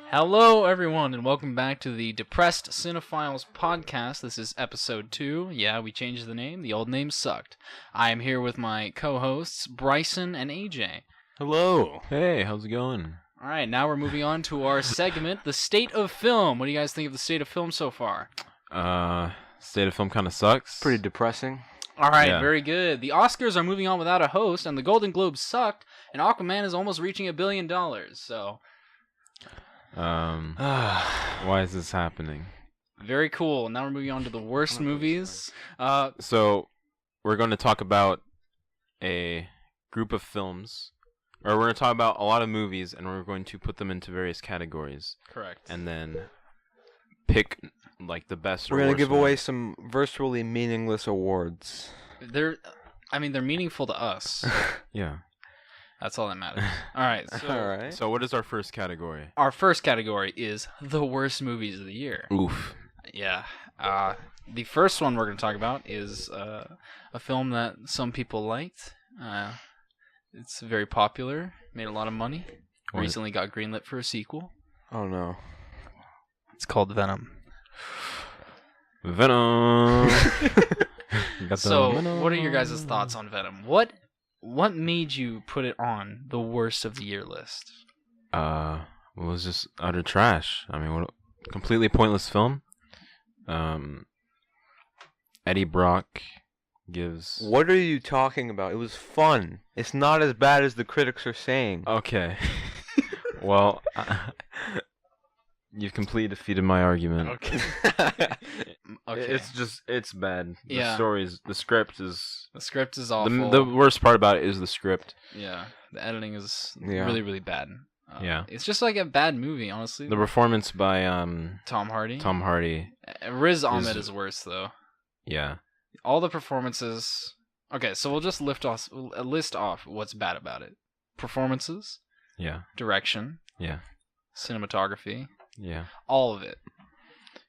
Hello, everyone, and welcome back to the Depressed Cinephiles podcast. This is episode 2. Yeah, we changed the name. The old name sucked. I am here with my co-hosts, Bryson and AJ. Hello. Hey, how's it going? All right, now we're moving on to our segment, The State of Film. What do you guys think of the state of film so far? State of film kind of sucks. Pretty depressing. All right, Yeah. Very good. The Oscars are moving on without a host, and the Golden Globes sucked, and Aquaman is almost reaching $1 billion, so... Why is this happening? Very cool. Now we're moving on to the worst movies. So, we're going to talk about a group of films, or we're going to talk about a lot of movies, and we're going to put them into various categories, Correct. and then pick like the best. We're or gonna worst give one. away some virtually meaningless awards. They're meaningful to us. Yeah. That's all that matters. All right. So All right. So, what is our first category? our first category is the worst movies of the year. Oof. Yeah. The first one we're going to talk about is a film that some people liked. It's very popular. Made a lot of money. What? Recently got greenlit for a sequel. Oh no. It's called Venom. Venom. You got the So, Venom. what are your guys' thoughts on Venom? What made you put it on the worst of the year list? It was just utter trash. I mean, what a completely pointless film. Eddie Brock gives... What are you talking about? It was fun. It's not as bad as the critics are saying. Okay. Well, you've completely defeated my argument. Okay. Okay. It's bad. Yeah. The script is... The script is awful. The worst part about it is the script. Yeah, the editing is Yeah. really, really bad. Yeah. It's just like a bad movie, honestly. The performance by Tom Hardy. Tom Hardy. Riz Ahmed is worse though. Yeah. All the performances. Okay, so we'll just list off what's bad about it. Performances, Yeah. direction, Yeah. cinematography, Yeah. all of it.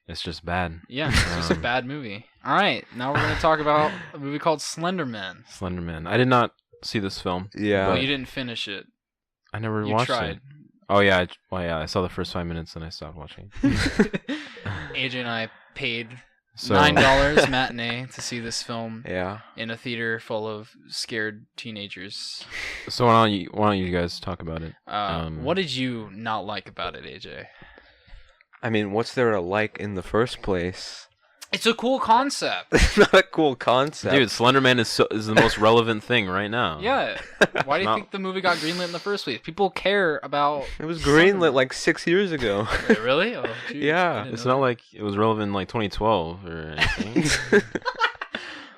It's just bad. Yeah, it's just a bad movie. All right, now we're going to talk about a movie called Slender Man. Slender Man. I did not see this film. Yeah. Well, you didn't finish it. I never You watched tried. it. Oh yeah, I saw the first 5 minutes and I stopped watching. AJ and I paid So $9 matinee to see this film Yeah. in a theater full of scared teenagers. So why don't you guys talk about it? What did you not like about it, AJ? I mean, what's there to like in the first place? It's a cool concept. It's not a cool concept. Dude, Slender Man is the most relevant thing right now. Yeah. Why do you think the movie got greenlit in the first place? People care about... It was greenlit like 6 years ago. Wait, really? Oh, geez. Yeah. I didn't It's know not like it was relevant in like 2012 or anything.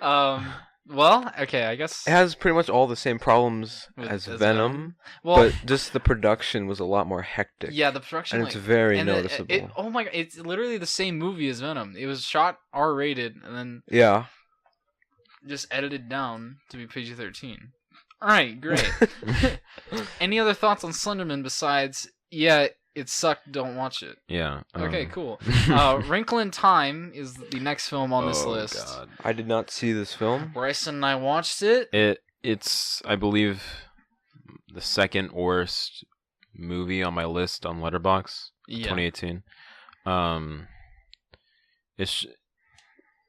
that. Well, okay, I guess... It has pretty much all the same problems As as Venom? Venom, Well, but just the production was a lot more hectic. yeah, the production... And it's very and noticeable. oh my god, it's literally the same movie as Venom. It was shot R-rated and then Yeah. just edited down to be PG-13. Alright, great. Any other thoughts on Slenderman besides, yeah, it sucked, don't watch it? Yeah. Okay, cool. Wrinkle in Time is the next film on this list. God. I did not see this film. Bryson and I watched it. It's I believe the second worst movie on my list on Letterboxd, Yeah. 2018.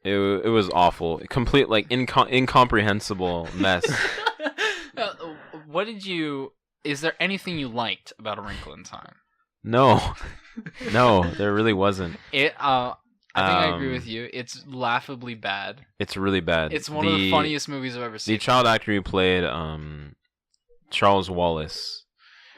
It was awful. Complete like incomprehensible mess. What did you... Is there anything you liked about A Wrinkle in Time? No, there really wasn't. I think I agree with you. It's laughably bad. It's really bad. It's one of the funniest movies I've ever seen. The child actor who played Charles Wallace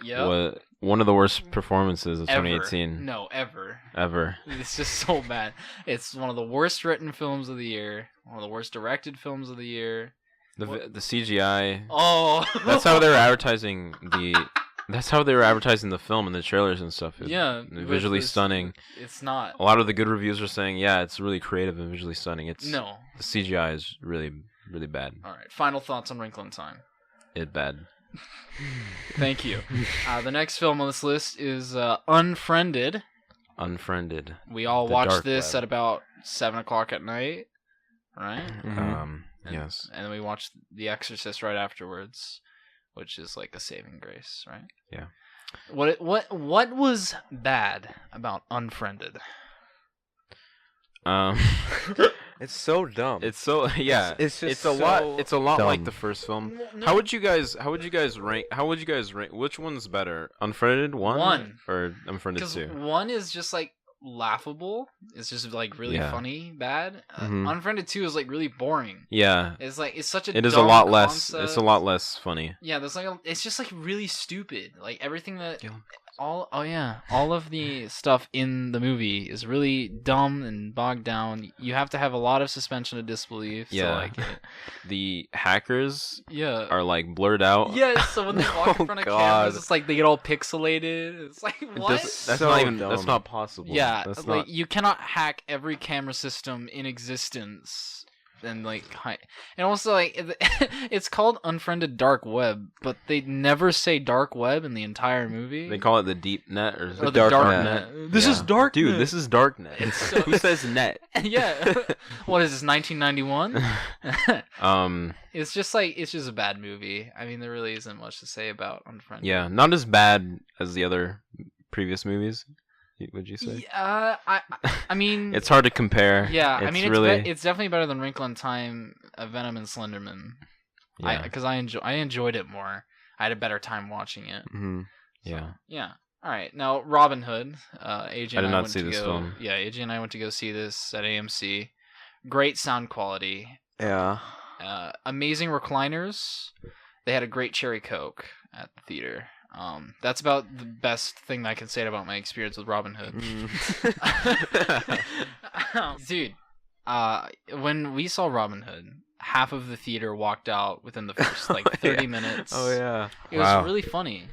Yeah. was one of the worst performances of Ever. 2018 No, ever. ever. It's just so bad. It's one of the worst written films of the year. One of the worst directed films of the year. The CGI. Oh. That's how they were advertising the. That's how they were advertising the film and the trailers and stuff. Yeah. Visually stunning. It's not. A lot of the good reviews are saying, yeah, it's really creative and visually stunning. It's No. The CGI is really, really bad. All right. Final thoughts on Wrinkle in Time. It's bad. Thank you. The next film on this list is Unfriended. Unfriended. We all The watched dark this web. at about 7 o'clock at night, right? Mhm. Yes. And then we watched The Exorcist right afterwards. which is like a saving grace, right? Yeah. What was bad about Unfriended? It's so dumb. It's so yeah. It's just it's a lot. so It's a lot like dumb. the first film. No. How would you guys rank? How would you guys rank? Which one's better? Unfriended 1 or Unfriended Because 2? 1 is just like laughable. It's just like really Yeah. funny, bad. Mhm. Unfriended 2 is like really boring. Yeah. It's like it's such a It is a dumb lot less. concept. It's a lot less funny. Yeah, there's like it's just like really stupid. Like everything that Yeah. all of the stuff in the movie is really dumb and bogged down. You have to have a lot of suspension of disbelief to Yeah. like it. The hackers Yeah. are like blurred out. Yeah, so when they walk in Oh, front of God. cameras, it's like they get all pixelated. It's like It what? does- that's So not even. dumb. That's not possible. Yeah, That's like not. you cannot hack every camera system in existence. And like, and also like, it's called Unfriended Dark Web, but they never say Dark Web in the entire movie. They call it the deep net or Or the dark dark net. net. This Yeah. is dark, Dude. net. This is dark net. It's so- Who says net? Yeah. What is this? 1991. It's It's just a bad movie. I mean, there really isn't much to say about Unfriended. Yeah, not as bad as the other previous movies. Would you say? Yeah, I mean, It's hard to compare. yeah. I It's mean, really. it's definitely better than Wrinkle in Time, Venom, and Slenderman. Yeah. Because I enjoyed it more. I had a better time watching it. Mhm. Yeah. Yeah. All right. Now, Robin Hood. AJ and I did not went see to this go, film. Yeah, AJ and I went to go see this at AMC. Great sound quality. Yeah. Amazing recliners. They had a great cherry Coke at the theater. That's about the best thing I can say about my experience with Robin Hood. Dude, when we saw Robin Hood, half of the theater walked out within the first like 30 minutes. Oh yeah. It was Wow. really funny.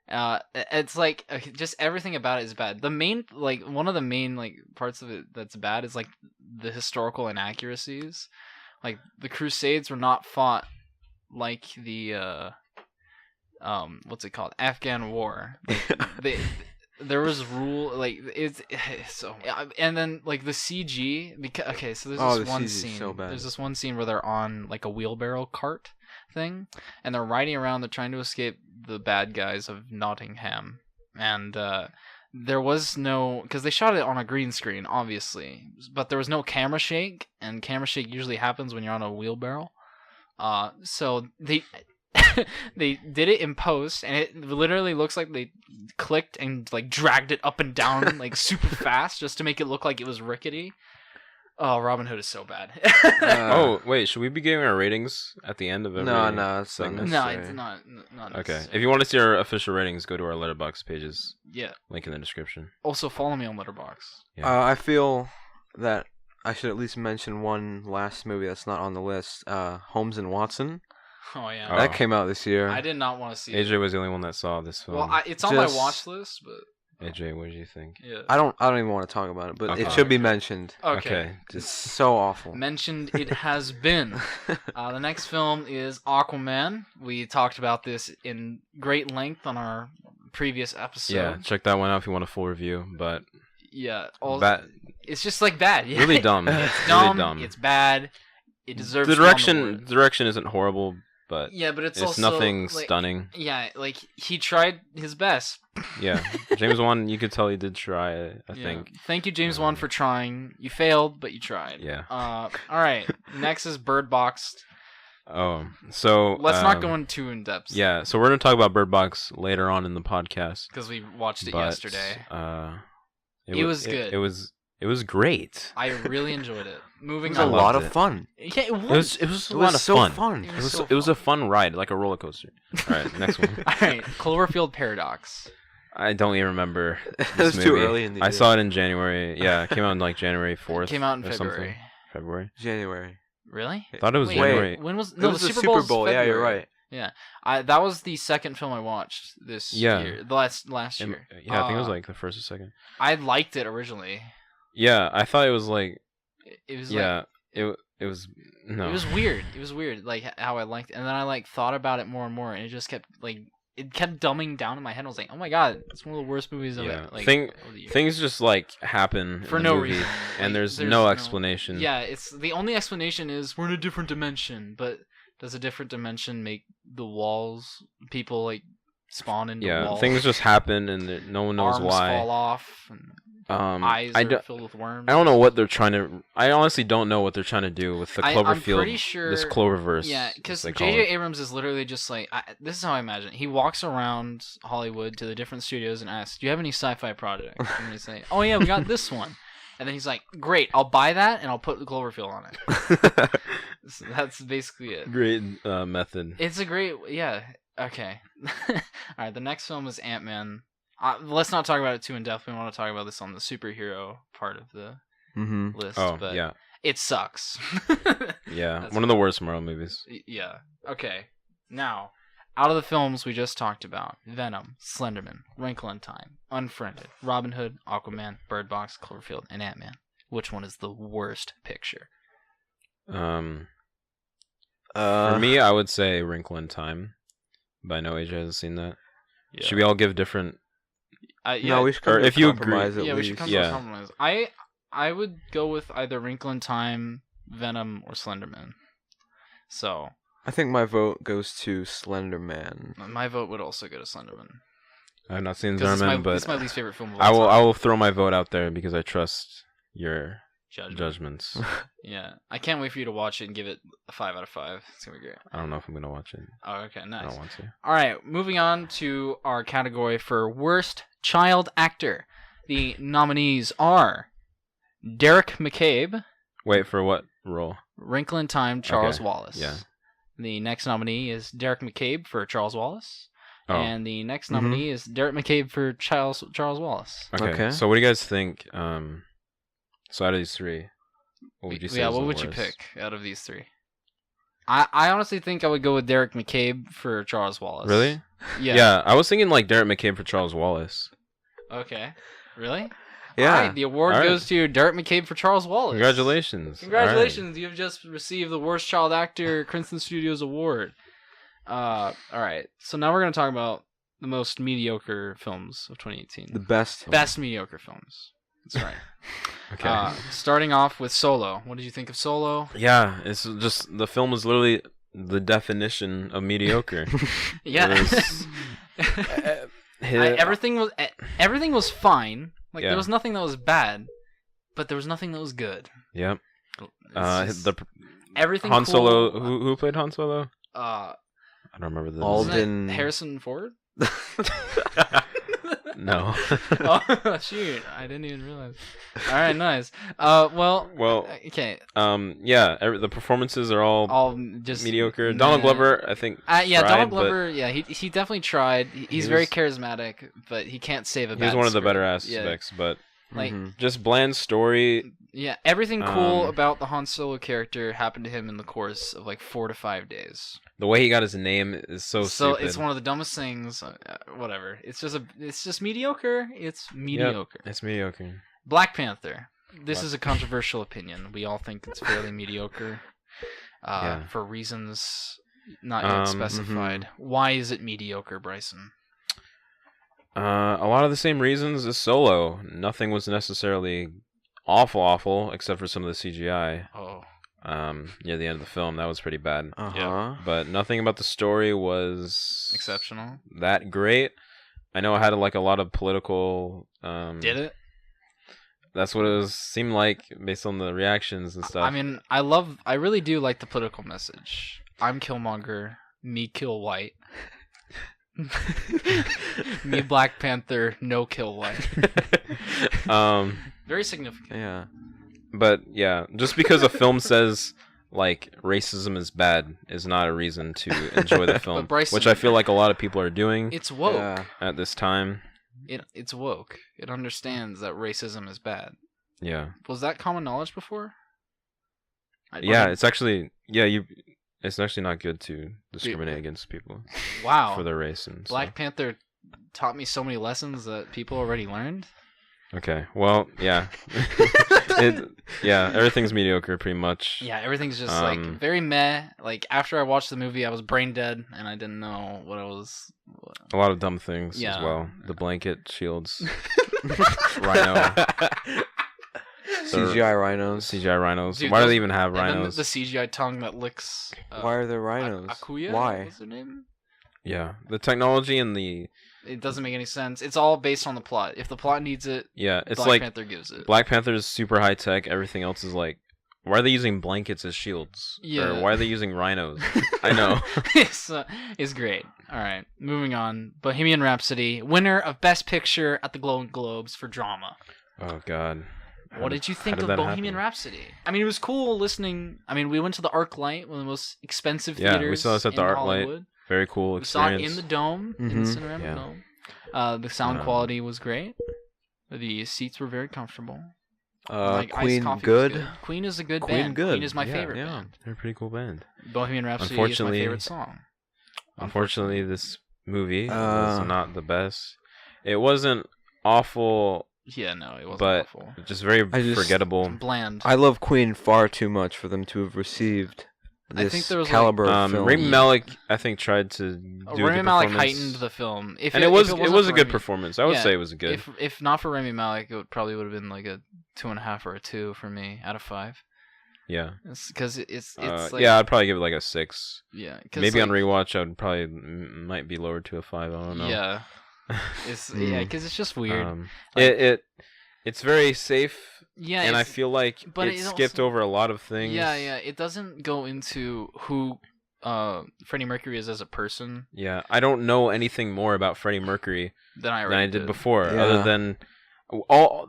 It's like just everything about it is bad. The main one of the main parts of it that's bad is like the historical inaccuracies. Like the Crusades were not fought like the what's it called? Afghan War. Like, there was it's so, and then like the CG so there's Oh, this the one CG is scene. so bad. There's this one scene where they're on like a wheelbarrow cart thing, and they're riding around. They're trying to escape the bad guys of Nottingham, and there was no, because they shot it on a green screen, obviously, but there was no camera shake, and camera shake usually happens when you're on a wheelbarrow. So they they did it in post, and it literally looks like they clicked and like dragged it up and down like super fast just to make it look like it was rickety. Oh, Robin Hood is so bad. Oh wait, should we be giving our ratings at the end of every? No, it's not segment? No, necessary. it's not Okay. necessary. If you want to see our official ratings, go to our Letterboxd pages. Yeah. Link in the description. Also, follow me on Letterboxd. Yeah. I feel that I should at least mention one last movie that's not on the list. Holmes and Watson. Oh yeah. Oh. That came out this year. I did not want to see it. AJ was the only one that saw this film. Well, it's on my Just- watch list, but AJ, what did you think? yeah. I don't even want to talk about it, but Okay. it should be mentioned. Okay. It's so awful. Mentioned it has been. The next film is Aquaman. We talked about this in great length on our previous episode. Yeah, check that one out if you want a full review. But Yeah. It's just like bad. Yeah. really dumb. It's Really dumb. dumb. It's bad. It deserves The to be on direction board. direction isn't horrible, but Yeah, but it's it's also nothing like, stunning. Yeah, like he tried his best. Yeah, James Wan, you could tell he did try. I think. Thank you, James Wan, for trying. You failed, but you tried. Yeah. All right. Next is Bird Box. Oh, so Let's not go in too in depth. Yeah, so we're gonna talk about Bird Box later on in the podcast. Because we watched it but, yesterday. It was good. It was great. I really enjoyed it. It Moving was on. a lot loved of it. fun. Yeah, it It was. was a It lot was of so fun. fun. It It was was so it was a fun. fun ride, like a roller coaster. All right, next one. All right. Cloverfield Paradox. I don't even remember. It This was too movie. early in the I year. saw it in January. Yeah, it came out in like January 4th. It came out in or February. something. February. January. Really? I thought it was Wait, January. when was It no was the the Super Super Bowl. Yeah, you're right. That was the second film I watched this Yeah. year. The last Am- year. Yeah, I think it was like the first or second. I liked it originally. Yeah, I thought it was like It was yeah, it was no. It was weird. It was weird, like how I liked it, and then I like thought about it more and more, and it just kept it kept dumbing down in my head. I was like, oh my god, it's one of the worst movies Yeah. of like Thing- of the year. Things just like happen For in the no movie, reason. and Like, there's there's no no- explanation. Yeah, it's the only explanation is we're in a different dimension, but does a different dimension make the walls, people like spawn into walls. things just happen and no one knows Arms why. fall off. And eyes are filled with worms. I don't know what they're trying to. I honestly don't know what they're trying to do with the Cloverfield. I'm pretty sure this Cloververse. Yeah, because J.J. Abrams is literally just like this is how I imagine it. He walks around Hollywood to the different studios and asks, "Do you have any sci-fi projects?" And they say, "Oh yeah, we got this one." And then he's like, "Great, I'll buy that and I'll put the Cloverfield on it." So that's basically it. Great method. It's a great, yeah. Okay. All right. The next film is Ant-Man. Let's not talk about it too in depth. We want to talk about this on the superhero part of the list. Oh, but yeah. It sucks. Yeah, That's one of the worst Marvel movies. Yeah. Okay. Now, out of the films we just talked about, Venom, Slenderman, Wrinkle in Time, Unfriended, Robin Hood, Aquaman, Bird Box, Cloverfield, and Ant-Man. Which one is the worst picture? For me, I would say Wrinkle in Time, but I know AJ hasn't seen that. Yeah. Should we all give different? No, we should come to a compromise. We should come to a compromise. I would go with either Wrinkle in Time, Venom, or Slenderman. So I think my vote goes to Slenderman. My vote would also go to Slenderman. I've not seen Slenderman, but it's my least favorite film. I will throw my vote out there because I trust your judgments. Yeah, I can't wait for you to watch it and give it a 5 out of 5. It's gonna be great. I don't know if I'm gonna watch it. Oh, okay, nice. I don't want to. All right, moving on to our category for worst child actor. The nominees are Derek McCabe. Wait, for what role? Wrinkle in Time, Charles Okay. Wallace. Yeah. The next nominee is Derek McCabe for Charles Wallace. Oh. And the next nominee is Derek McCabe for Charles Wallace. Okay. So what do you guys think? So out of these three, what would you say? Yeah, what would you pick out of these three? I honestly think I would go with Derek McCabe for Charles Wallace. Really? Yeah. Yeah, I was thinking like Derek McCabe for Charles Wallace. Okay. Really? Yeah. All right, the award goes to Derek McCabe for Charles Wallace. Congratulations. Congratulations. Right. You've just received the Worst Child Actor Crimson Studios Award. All right. So now we're going to talk about the most mediocre films of 2018. The best. Best mediocre films. That's right. Okay. Starting off with Solo. What did you think of Solo? Yeah, it's just the film is literally the definition of mediocre. Yeah. Everything was fine. Like there was nothing that was bad, but there was nothing that was good. Yep. Everything. Han cool. Solo. Who played Han Solo? I don't remember the Alden. Harrison Ford. No. Oh shoot! I didn't even realize. All right, nice. Well. Okay. Yeah. The performances are all just mediocre. Donald Glover, I think. Yeah, tried, Donald Glover. Yeah, he definitely tried. He's very charismatic, but he can't save a bad. He's one of the script. better aspects, but like just bland story. Yeah, everything cool about the Han Solo character happened to him in the course of like 4 to 5 days. The way he got his name is so stupid. It's one of the dumbest things. Whatever. It's just mediocre. It's mediocre. Yep, it's mediocre. Black Panther. This is a controversial opinion. We all think it's fairly mediocre. For reasons not yet specified. Why is it mediocre, Bryson? A lot of the same reasons as Solo. Nothing was necessarily awful, except for some of the CGI. Oh. Near the end of the film, that was pretty bad. Yeah. But nothing about the story was exceptional. That great. I know it had like a lot of political. Did it? That's what it seemed like based on the reactions and stuff. I mean, I really do like the political message. I'm Killmonger, me kill white. Me Black Panther, no kill white. Very significant. Yeah. But yeah, just because a film says like racism is bad is not a reason to enjoy the film, Bryson, which I feel like a lot of people are doing. It's woke at this time. It's woke. It understands that racism is bad. Yeah. Was that common knowledge before? It's actually it's actually not good to discriminate against people. Wow. For their race and Black Panther taught me so many lessons that people already learned. Okay, well, yeah. Everything's mediocre pretty much. Yeah, everyth's just like very meh. Like after I watched the movie, I was brain dead and I didn't know what it was. A lot of dumb things as well. The blanket shields. Rhino. CGI rhinos. CGI rhinos. Dude, Why do those- they even have And then rhinos? the CGI tongue that licks. Why are there rhinos? Akuya? Why? What's her name? Yeah, the technology and the It doesn't make any sense. It's all based on the plot. If the plot needs it, it's Black like Panther gives it. Black Panther is super high tech. Everything else is like, why are they using blankets as shields? Yeah. Or why are they using rhinos? I know. it's great. All right, moving on. Bohemian Rhapsody, winner of Best Picture at the Golden Globes for drama. Oh God. What did you think of that Bohemian happen? Rhapsody? I mean, it was cool listening. I mean, we went to the ArcLight, one of the most expensive Yeah, we theaters saw this at the in ArcLight. Hollywood. Very cool We saw it experience. in the dome, in the Mhm. Cinerama Yeah. Dome. The sound quality was great. The seats were very comfortable. Iced Queen coffee was good. Queen is a good Queen band. good. Queen is my Yeah, favorite yeah. band. They're a pretty cool band. Bohemian Rhapsody is my Unfortunately- favorite song. Unfortunately, this movie Uh, was not the best. It wasn't awful, Yeah, no, it wasn't but awful. just very I just- forgettable. Bland. I love Queen far too much for them to have received I this think there was, caliber of film. Rami Yeah. Malek, I think, tried to do a Rami good Malek performance. heightened the film. If and it if was wasn't a for good Rami- performance. I would Yeah, say it was good. If not for Rami Malek, it probably would have been like a 2.5 or a 2 for me out of 5. Yeah. Because it's like yeah, I'd probably give it like a 6. yeah. 'Cause, Maybe on like, rewatch, I would probably might be lower to a 5. I don't know. Yeah, it's Mm. yeah, because it's just weird. Like, it's very safe, yeah, and I it's- feel like but it it skipped also- over a lot of things. yeah. It doesn't go into who Freddie Mercury is as a person Yeah, I don't know anything more about Freddie Mercury than I than already I did before, Yeah. other than all.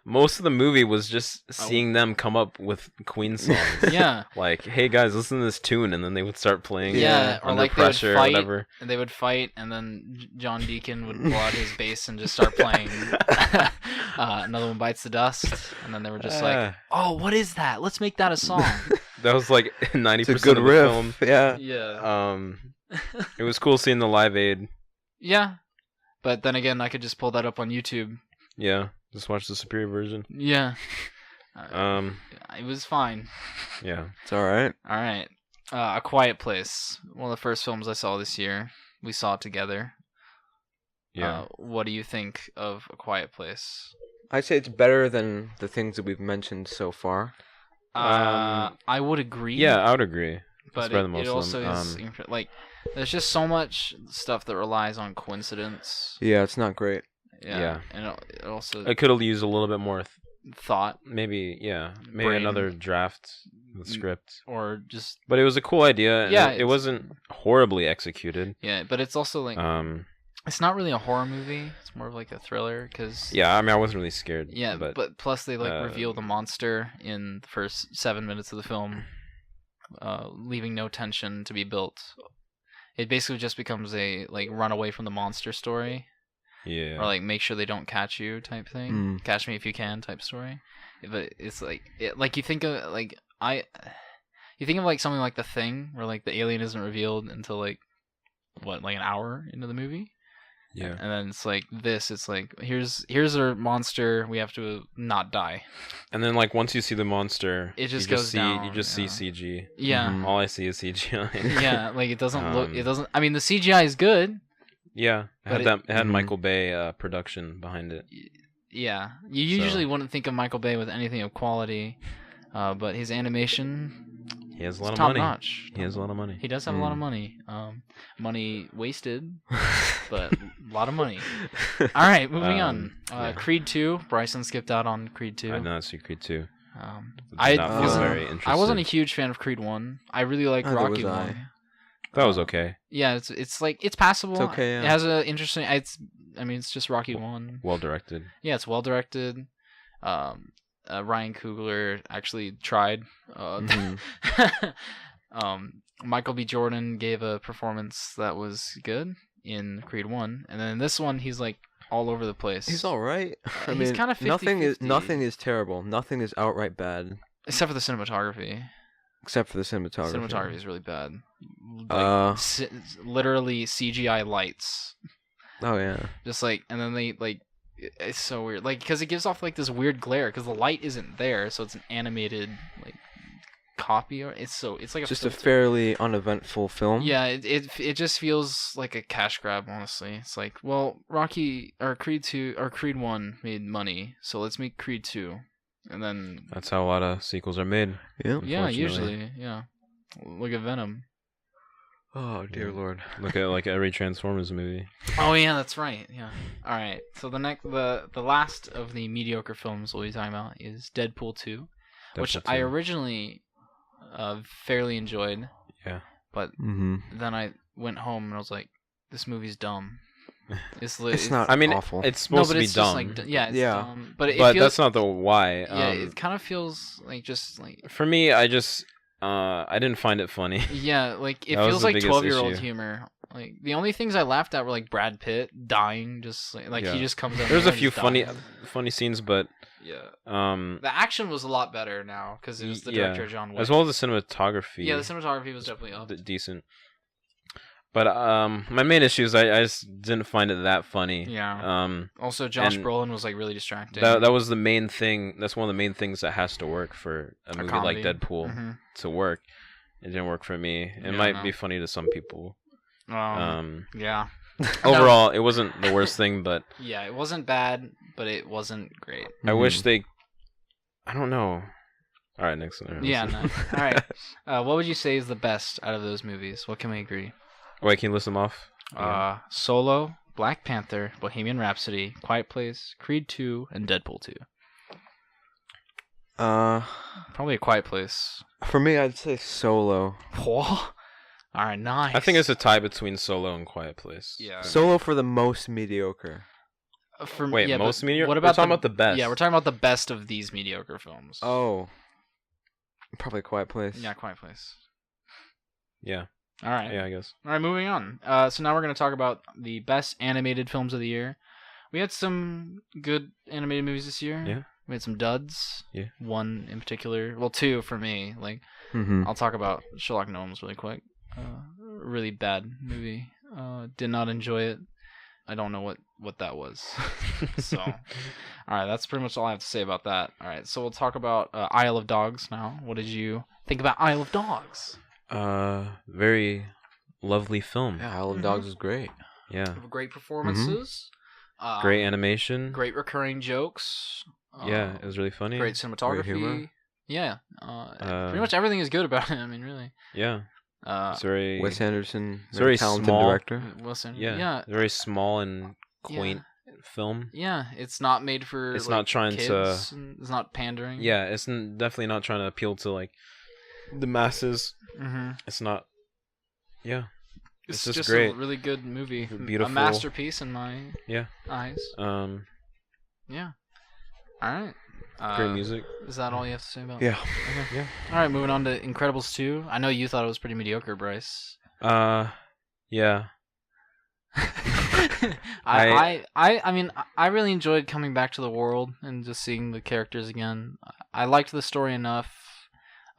Most of the movie was just seeing them come up with Queen songs. Yeah, Like, hey guys, listen to this tune, and then they would start playing. yeah, or Under like pressure, they or would fight, whatever. and they would fight, and then John Deacon would pull out his bass and just start playing. Another one bites the dust, and then they were just like, "Oh, what is that? Let's make that a song." That was like 90% It's a good of the riff. film. Yeah. Yeah, It was cool seeing the Live Aid. yeah, but then again, I could just pull that up on YouTube. Yeah, just watch the superior version. Yeah, It it was fine. yeah. It's all right. All right, A Quiet Place, one of the first films I saw this year. We saw it together. Yeah. What do you think of A Quiet Place? I'd say it's better than the things that we've mentioned so far. I would agree. Yeah, I would agree. but better it, than most it of also them. is like there's just so much stuff that relies on coincidence. Yeah, it's not great. Yeah. And it also I could have used a little bit more. thought Maybe Brain. another draft of the Mm. script. or just But it was a cool idea. And Yeah, it it's- wasn't horribly executed. yeah. But it's also like it's not really a horror movie. It's more of like a thriller because Yeah, I mean, I wasn't really scared. yeah. But plus they like reveal the monster in the first 7 minutes of the film, leaving no tension to be built. It basically just becomes a like run away from the monster story. Yeah. Or like make sure they don't catch you type thing. Mm. Catch me if you can type story. But it's like like you think of like you think of like something like The Thing where like the alien isn't revealed until like like an hour into the movie. Yeah. And then it's like this. It's like here's our monster. We have to not die. And then like once you see the monster, It just you goes see down, you just yeah. see CG. Yeah. Mhm. All I see is CGI. Yeah. Like it doesn't look. It Um, doesn't. I mean the CGI is good. Yeah, But it had Mhm. Michael Bay production behind it. Yeah. You usually wouldn't think of Michael Bay with anything of quality, but his animation. He has a It's lot of top money. notch. He has a lot of money. He does have a lot of money. Money wasted, but a lot of money. All right, moving on. yeah. Creed 2. Bryson skipped out on Creed 2. I did not see Creed 2. I Did not feel wasn't. very I wasn't a interested. huge fan of Creed 1. I really like Neither Rocky was I. 1. That was okay. Yeah, it's like it's passable. It's okay, yeah. It has a interesting. I mean, it's just Rocky 1. Well directed. Yeah, it's well directed. Ryan Coogler actually tried. Mhm. Michael B. Jordan gave a performance that was good in Creed 1, and then in this one he's like all over the place. He's all right. I He's mean, kinda 50-50. nothing is terrible. Nothing is outright bad, Except for the cinematography. except for the cinematography. Cinematography is really bad. Like, Uh. literally CGI lights. Oh yeah. Just like, and then they like, it's so weird. Like, because it gives off like this weird glare because the light isn't there, so it's an animated like copy. Or it's like a Just a filter. fairly uneventful film. Yeah, it just feels like a cash grab, honestly. It's like, well, Rocky or Creed 2 or Creed 1 made money, so let's make Creed 2. And then That's how a lot of sequels are made. Yeah. yeah, Unfortunately. usually, yeah. Look at Venom. Oh dear Yeah. lord. Look at like every Transformers movie. Oh yeah, that's right. Yeah. All right. So the last of the mediocre films we'll be talking about is Deadpool 2, which Deadpool I 2. originally fairly enjoyed, Yeah. but Mm-hmm. then I went home and I was like, this movie's dumb. It's not. I mean, awful. it's no, supposed but to be it's just dumb. like yeah, it's Yeah. dumb. But it but feels, that's not the why. yeah, it kind of feels like just like For me, I just I didn't find it funny. yeah, like it That was feels the like biggest 12-year-old issue. humor. Like the only things I laughed at were like Brad Pitt dying, just like Yeah. he just comes out. There's a and few just funny dies. scenes, but Yeah. The action was a lot better now because it was the director John Wick. as well as the cinematography. Yeah, the cinematography was definitely up. Decent. But my main issue is I just didn't find it that funny. Yeah. Also, Josh and Brolin was like really distracting. that was the main thing. That's one of the main things that has to work for a movie like comedy. Deadpool Mm-hmm. to work. It didn't work for me. It Yeah, might no. be funny to some people. Yeah. Overall, it wasn't the worst thing, but Yeah, it wasn't bad, but it wasn't great. I wish they. I don't know. All right, next one. Yeah, no. All right. What would you say is the best out of those movies? What can we agree? Wait, can you list them off? again? Solo, Black Panther, Bohemian Rhapsody, Quiet Place, Creed 2, and Deadpool 2. Probably A Quiet Place. For me, I'd say Solo. Whoa. All right, nice. I think it's a tie between Solo and Quiet Place. Yeah. Solo for the most mediocre. Wait, yeah, most but mediocre? What We're about talking about the best. Yeah, we're talking about the best of these mediocre films. Oh. Probably Quiet Place. Yeah, Quiet Place. Yeah. All right. Yeah, I guess. All right, moving on. So now we're going to talk about the best animated films of the year. We had some good animated movies this year. Yeah. We had some duds. Yeah. One in particular. Well, two for me. Like, Mm-hmm. I'll talk about Sherlock Gnomes really quick. Really bad movie. Did not enjoy it. I don't know what that was. So, all right, that's pretty much all I have to say about that. All right, so we'll talk about Isle of Dogs now. What did you think about Isle of Dogs? Very lovely film. Yeah, Isle of Dogs is great. Yeah. Great performances. Great animation. Great recurring jokes. Yeah, it was really funny. Great cinematography. humor. Yeah. Pretty much everything is good about it. I mean, really. Yeah. It's very. Wes Anderson, It's very talented small. director. Wilson. Yeah. Yeah. Very small and quaint film. Yeah. It's not made for. It's like, not trying kids, to- and it's not pandering. Yeah, it's definitely not trying to appeal to like the masses. Mm-hmm. It's not. Yeah. It's just just great. a really good movie. Beautiful. A masterpiece in my Yeah. eyes. Yeah. All right. Great music. Is that all you have to say about? Yeah. Okay. Yeah. All right, moving on to Incredibles 2. I know you thought it was pretty mediocre, Brice. Yeah. I mean, I really enjoyed coming back to the world and just seeing the characters again. I liked the story enough.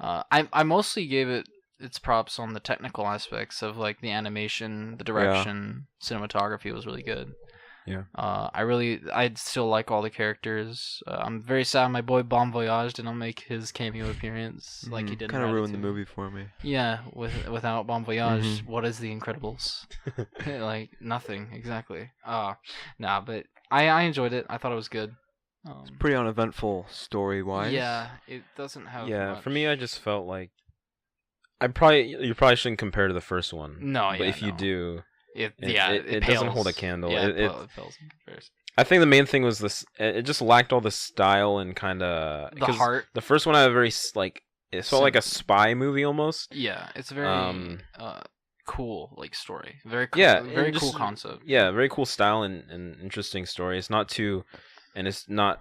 I mostly gave it its props on the technical aspects of like the animation, the direction, cinematography was really good. Yeah. I still like all the characters. I'm very sad my boy Bon Voyage did not make his cameo appearance like he did. Kind of ruined the Ratatouille. movie for me. Yeah, without Bon Voyage, what is The Incredibles? Like nothing exactly. Nah, but I enjoyed it. I thought it was good. Pretty uneventful story-wise. Yeah, it doesn't have. Yeah. much. For me, I just felt like you probably shouldn't compare to the first one. No, But yeah, if you no. do, it it doesn't hold a pales. candle. Yeah, It pales in comparison. I think the main thing was this. It just lacked all the style and kind of The heart. The first one had a very like it felt like a spy movie almost. Yeah, it's very cool like story. Very cool, Yeah, very and cool just- concept. Yeah, very cool style and interesting story. It's not too, and it's not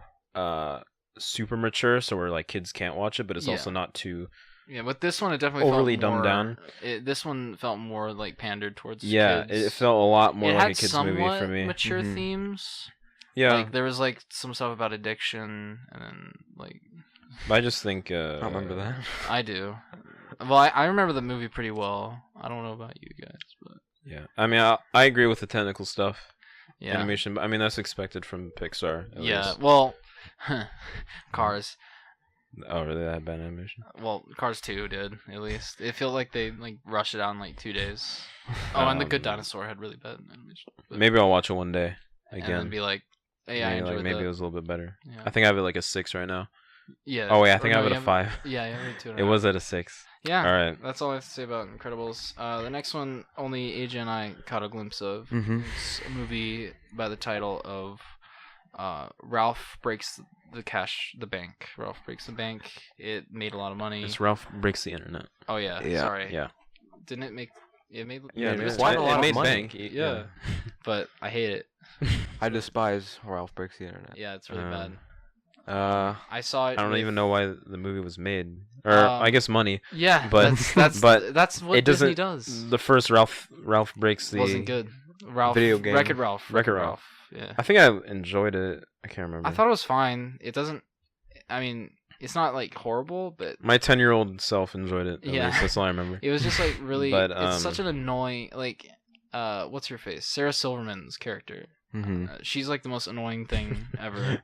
super mature, so where like kids can't watch it, but it's Yeah. also not too. Yeah, but this one it definitely Overly felt dumbed more, down. This one felt more like pandered towards Yeah, kids. it felt a lot more It like had a kids somewhat movie for me. mature Mhm. themes. Yeah, Like there was like some stuff about addiction and then like but I just think. I don't remember that. I do. Well, I remember the movie pretty well. I don't know about you guys, but Yeah, I mean, I agree with the technical stuff, yeah. animation, but I mean that's expected from Pixar. At Yeah. least. Well, Cars. Oh, really? That bad animation? Well, Cars 2 did at least. It felt like they like rushed it out in like 2 days. Oh, and the Good Dinosaur had really bad animation. But- Maybe I'll watch it one day and again. then be like, hey, I maybe, enjoyed like, maybe that. it was a little bit better. Yeah. I think I have it like a 6 right now. Yeah. Oh wait, I or think no, I have it you a have- 5. Yeah, you have it 2.5. It was at a 6. Yeah. All right. That's all I have to say about Incredibles. The next one, only AJ and I caught a glimpse of. Mhm. It's a movie by the title of Ralph Breaks the Bank. Ralph Breaks the Bank. It made a lot of money. It's Ralph Breaks the Internet. Oh yeah. Yeah. Sorry. Yeah. Didn't it make? It made. Yeah, it it was made quite a $20. lot of money. bank. Yeah. But I hate it. I despise Ralph Breaks the Internet. Yeah, it's really bad. I saw it. I don't with- even know why the movie was made. Or Um, I guess money. Yeah, but- that's but that's what it Disney doesn't. does. The first Ralph Breaks the. Wasn't good. Ralph Video game. Wreck-It Ralph. Wreck-It Ralph. Yeah. I think I enjoyed it. I can't remember. I thought it was fine. It doesn't. I mean, it's not like horrible, but My 10-year-old self enjoyed it. At Yeah. least. That's all I remember. it was just like really. But, it's such an annoying like. What's her face? Sarah Silverman's character. Mhm. She's like the most annoying thing ever.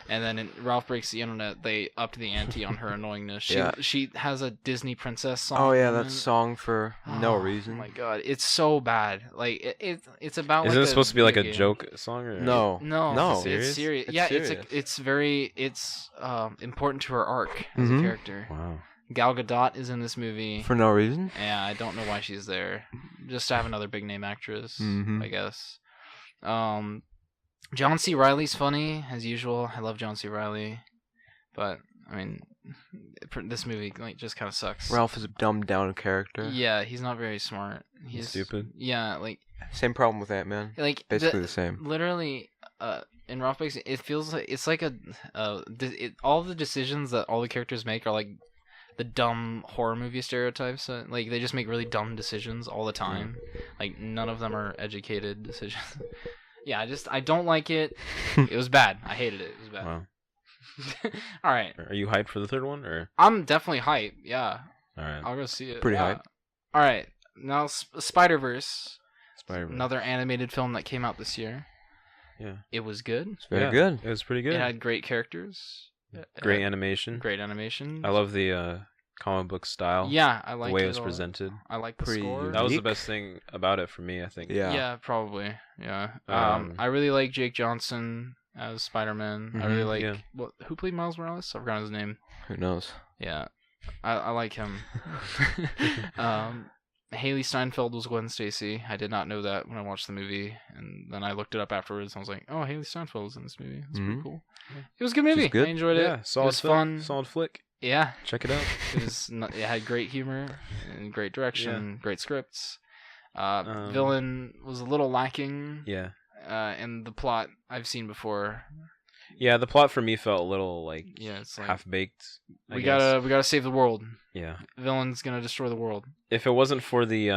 And then in Ralph Breaks the Internet, they upped the ante on her annoyingness. She has a Disney princess song. Oh yeah, in that it. song for no Oh reason. my god, it's so bad. Like it's about. Isn't like it supposed to be like a video game. joke song? Or... No. No, No. it's Serious? serious. It's Yeah, serious. it's very important to her arc as a Mhm. character. Wow. Gal Gadot is in this movie. For no reason. Yeah, I don't know why she's there. Just to have another big name actress, Mhm. I guess. John C. Reilly's funny as usual. I love John C. Reilly, but I mean, this movie like just kind of sucks. Ralph is a dumbed down character. Yeah, he's not very smart. He's Stupid. Yeah, like Same problem with Ant-Man. Basically the same. Literally, in Ralph Breaks, it feels like it's like all the decisions that all the characters make are like the dumb horror movie stereotypes. Like they just make really dumb decisions all the time. Like none of them are educated decisions. Yeah, I don't like it. It was bad. I hated it. It was bad. Wow. All right, Are you hyped for the third one, or? I'm definitely hyped. Yeah, All right. I'll go see it. Pretty hyped. All right, now Spider-Verse. Spider-Man. Another animated film that came out this year. Yeah. It was good. It's very Yeah, good. It was pretty good. It had great characters. Great It had animation. Great animation. I love the comic book style. Yeah, I The like way it it was a lot. presented. I like the Pretty score. That was the Unique. best thing about it for me, I think. Yeah. Yeah, probably. Yeah. Um, I really like Jake Johnson as Spider-Man. I really Mhm, like yeah. who played Miles Morales? I forgot his name. Who knows? Yeah, I like him. Haley Steinfeld was Gwen Stacy. I did not know that when I watched the movie, and then I looked it up afterwards. And I was like, "Oh, Haley Steinfeld was in this movie. That's pretty Mhm. cool." It was a good movie. good. I enjoyed it. Yeah, solid it was film, fun. solid flick. Yeah, Check it out. it had great humor and great direction, great scripts. Villain was a little lacking. Yeah. And the plot I've seen before. Yeah, the plot for me felt a little like Yeah, it's like half baked. we gotta save the world. Yeah. Villain's gonna destroy the world. If it wasn't for the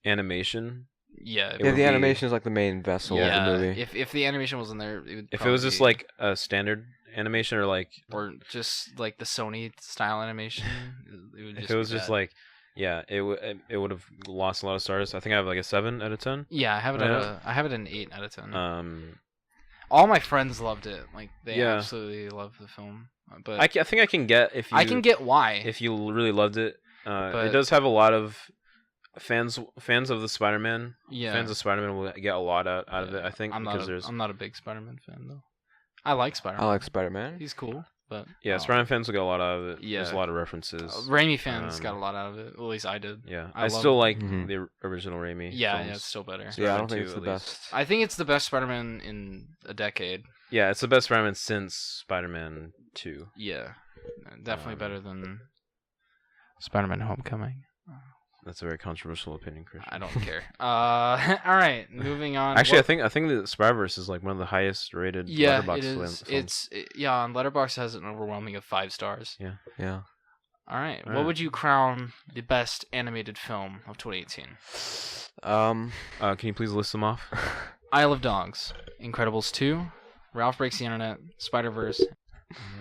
animation, Yeah, It Yeah, would the be- animation is like the main vessel yeah. of the movie. If the animation wasn't there, it would if it was just probably- like a standard animation or like or just like the Sony style animation, it would just if it was be just bad. like yeah, it would have lost a lot of stars. I think I have like a 7 out of 10. Yeah, I have it Yeah. I have it an 8 out of 10. Um, All my friends loved it. Like they Yeah. absolutely loved the film. But I think I can get if you I can get why. if you really loved it. But- It does have a lot of fans of the Spider-Man. Yeah. Fans of Spider-Man will get a lot out of it. Yeah, I think I'm because there's I'm not a big Spider-Man fan though. I like Spider-Man. I like Spider-Man. He's cool, but yeah, Spider-Man fans will get a lot out of it. Yeah. There's a lot of references. Raimi fans Um, got a lot out of it. At least I did. Yeah, I I, love still like Mhm. the original Raimi. Yeah, films. yeah, it's still better. So- Yeah, I don't Spider-Man think it's 2 the at least. best. I think it's the best Spider-Man in a decade. Yeah, it's the best Spider-Man since Spider-Man 2. Yeah, definitely Um, better than Spider-Man: Homecoming. That's a very controversial opinion, Christian. I don't care. All right, moving on. Actually, What- I think the Spider-Verse is like one of the highest rated yeah, Letterboxd it is. films. Yeah, on Letterboxd has an overwhelming of 5 stars. Yeah. All right, what Alright. would you crown the best animated film of 2018? Can you please list them off? Isle of Dogs, Incredibles 2, Ralph Breaks the Internet, Spider-Verse.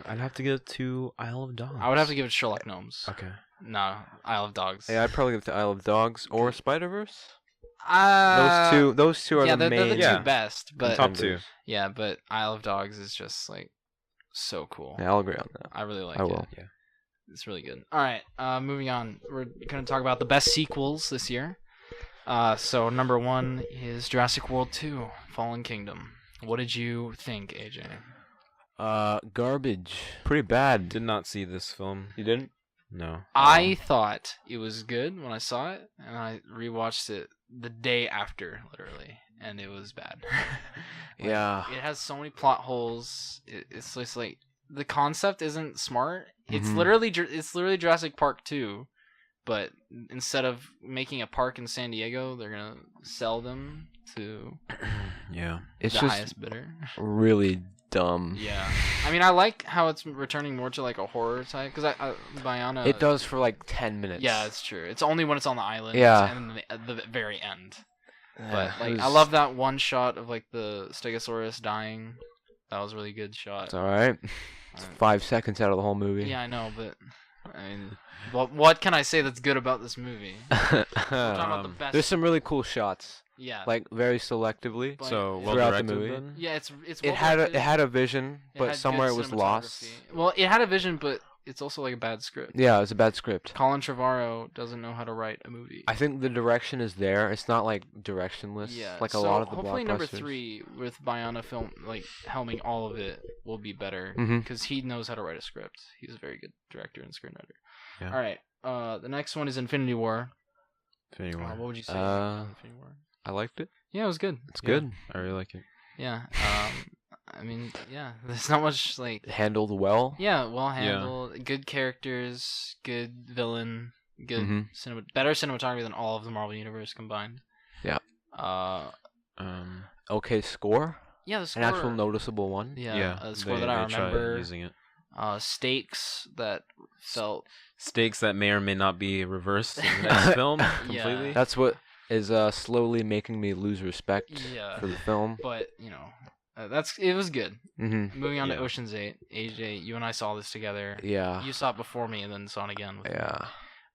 I'd have to give it to Isle of Dogs. I would have to give it Sherlock Gnomes. Okay. No, Isle of Dogs. Yeah, I'd probably give it to Isle of Dogs or Spider-Verse. Uh, Those two are yeah, the they're main. the Yeah. two best, but Top 2. yeah, but Isle of Dogs is just like so cool. Yeah, I'll agree on that. I really like I it. will. Yeah. It's really good. All right, moving on. We're going to talk about the best sequels this year. So number 1 is Jurassic World 2: Fallen Kingdom. What did you think, AJ? Garbage. Pretty bad. Did not see this film. You didn't? No. I thought it was good when I saw it, and I rewatched it the day after, literally, and it was bad. Like, Yeah. it has so many plot holes. It's just like the concept isn't smart. It's Mhm. literally Jurassic Park 2, but instead of making a park in San Diego, they're gonna sell them to Yeah. It's the just highest bidder. really dumb. Yeah, I mean, I like how it's returning more to like a horror type because Bayana. It does for like 10 minutes. Yeah, it's true. It's only when it's on the island. Yeah. And then at the very end. Yeah, But it like, was- I love that one shot of like the Stegosaurus dying. That was a really good shot. It's alright. It's 5 seconds out of the whole movie. Yeah, I know, but I mean, what can I say that's good about this movie? We're talking about the best. There's some really cool shots, Yeah. like very selectively. But- So yeah. well Throughout the directed movie. then? Yeah, it's It had a vision, It but had somewhere good it was lost. cinematography. Well, it had a vision, but it's also like a bad script. Yeah, it was a bad script. Colin Trevorrow doesn't know how to write a movie. I think the direction is there. It's not like directionless. Yeah, like a so lot of the hopefully blockbusters. number 3 with Bayana film like helming all of it will be better Mhm. because he knows how to write a script. He's a very good director and screenwriter. Yeah. All right, the next one is Infinity War. Infinity War. What would you say? Uh, about Infinity War? I liked it. Yeah, it was good. It's Yeah, good. I really like it. Yeah. I mean, yeah. There's not much like. Handled well. Yeah, well handled. Good characters. Good villain. Good Mhm. better cinematography than all of the Marvel Universe combined. Yeah. Okay, score. Yeah, the score. An actual noticeable one. Yeah, a score that I they try remember. using it. Stakes that felt. Stakes that may or may not be reversed in the next film completely. That's what is slowly making me lose respect Yeah. for the film. But it was good. Mm-hmm. Moving on to Yeah. Ocean's 8. AJ, you and I saw this together. Yeah. You saw it before me and then saw it again with me. Yeah.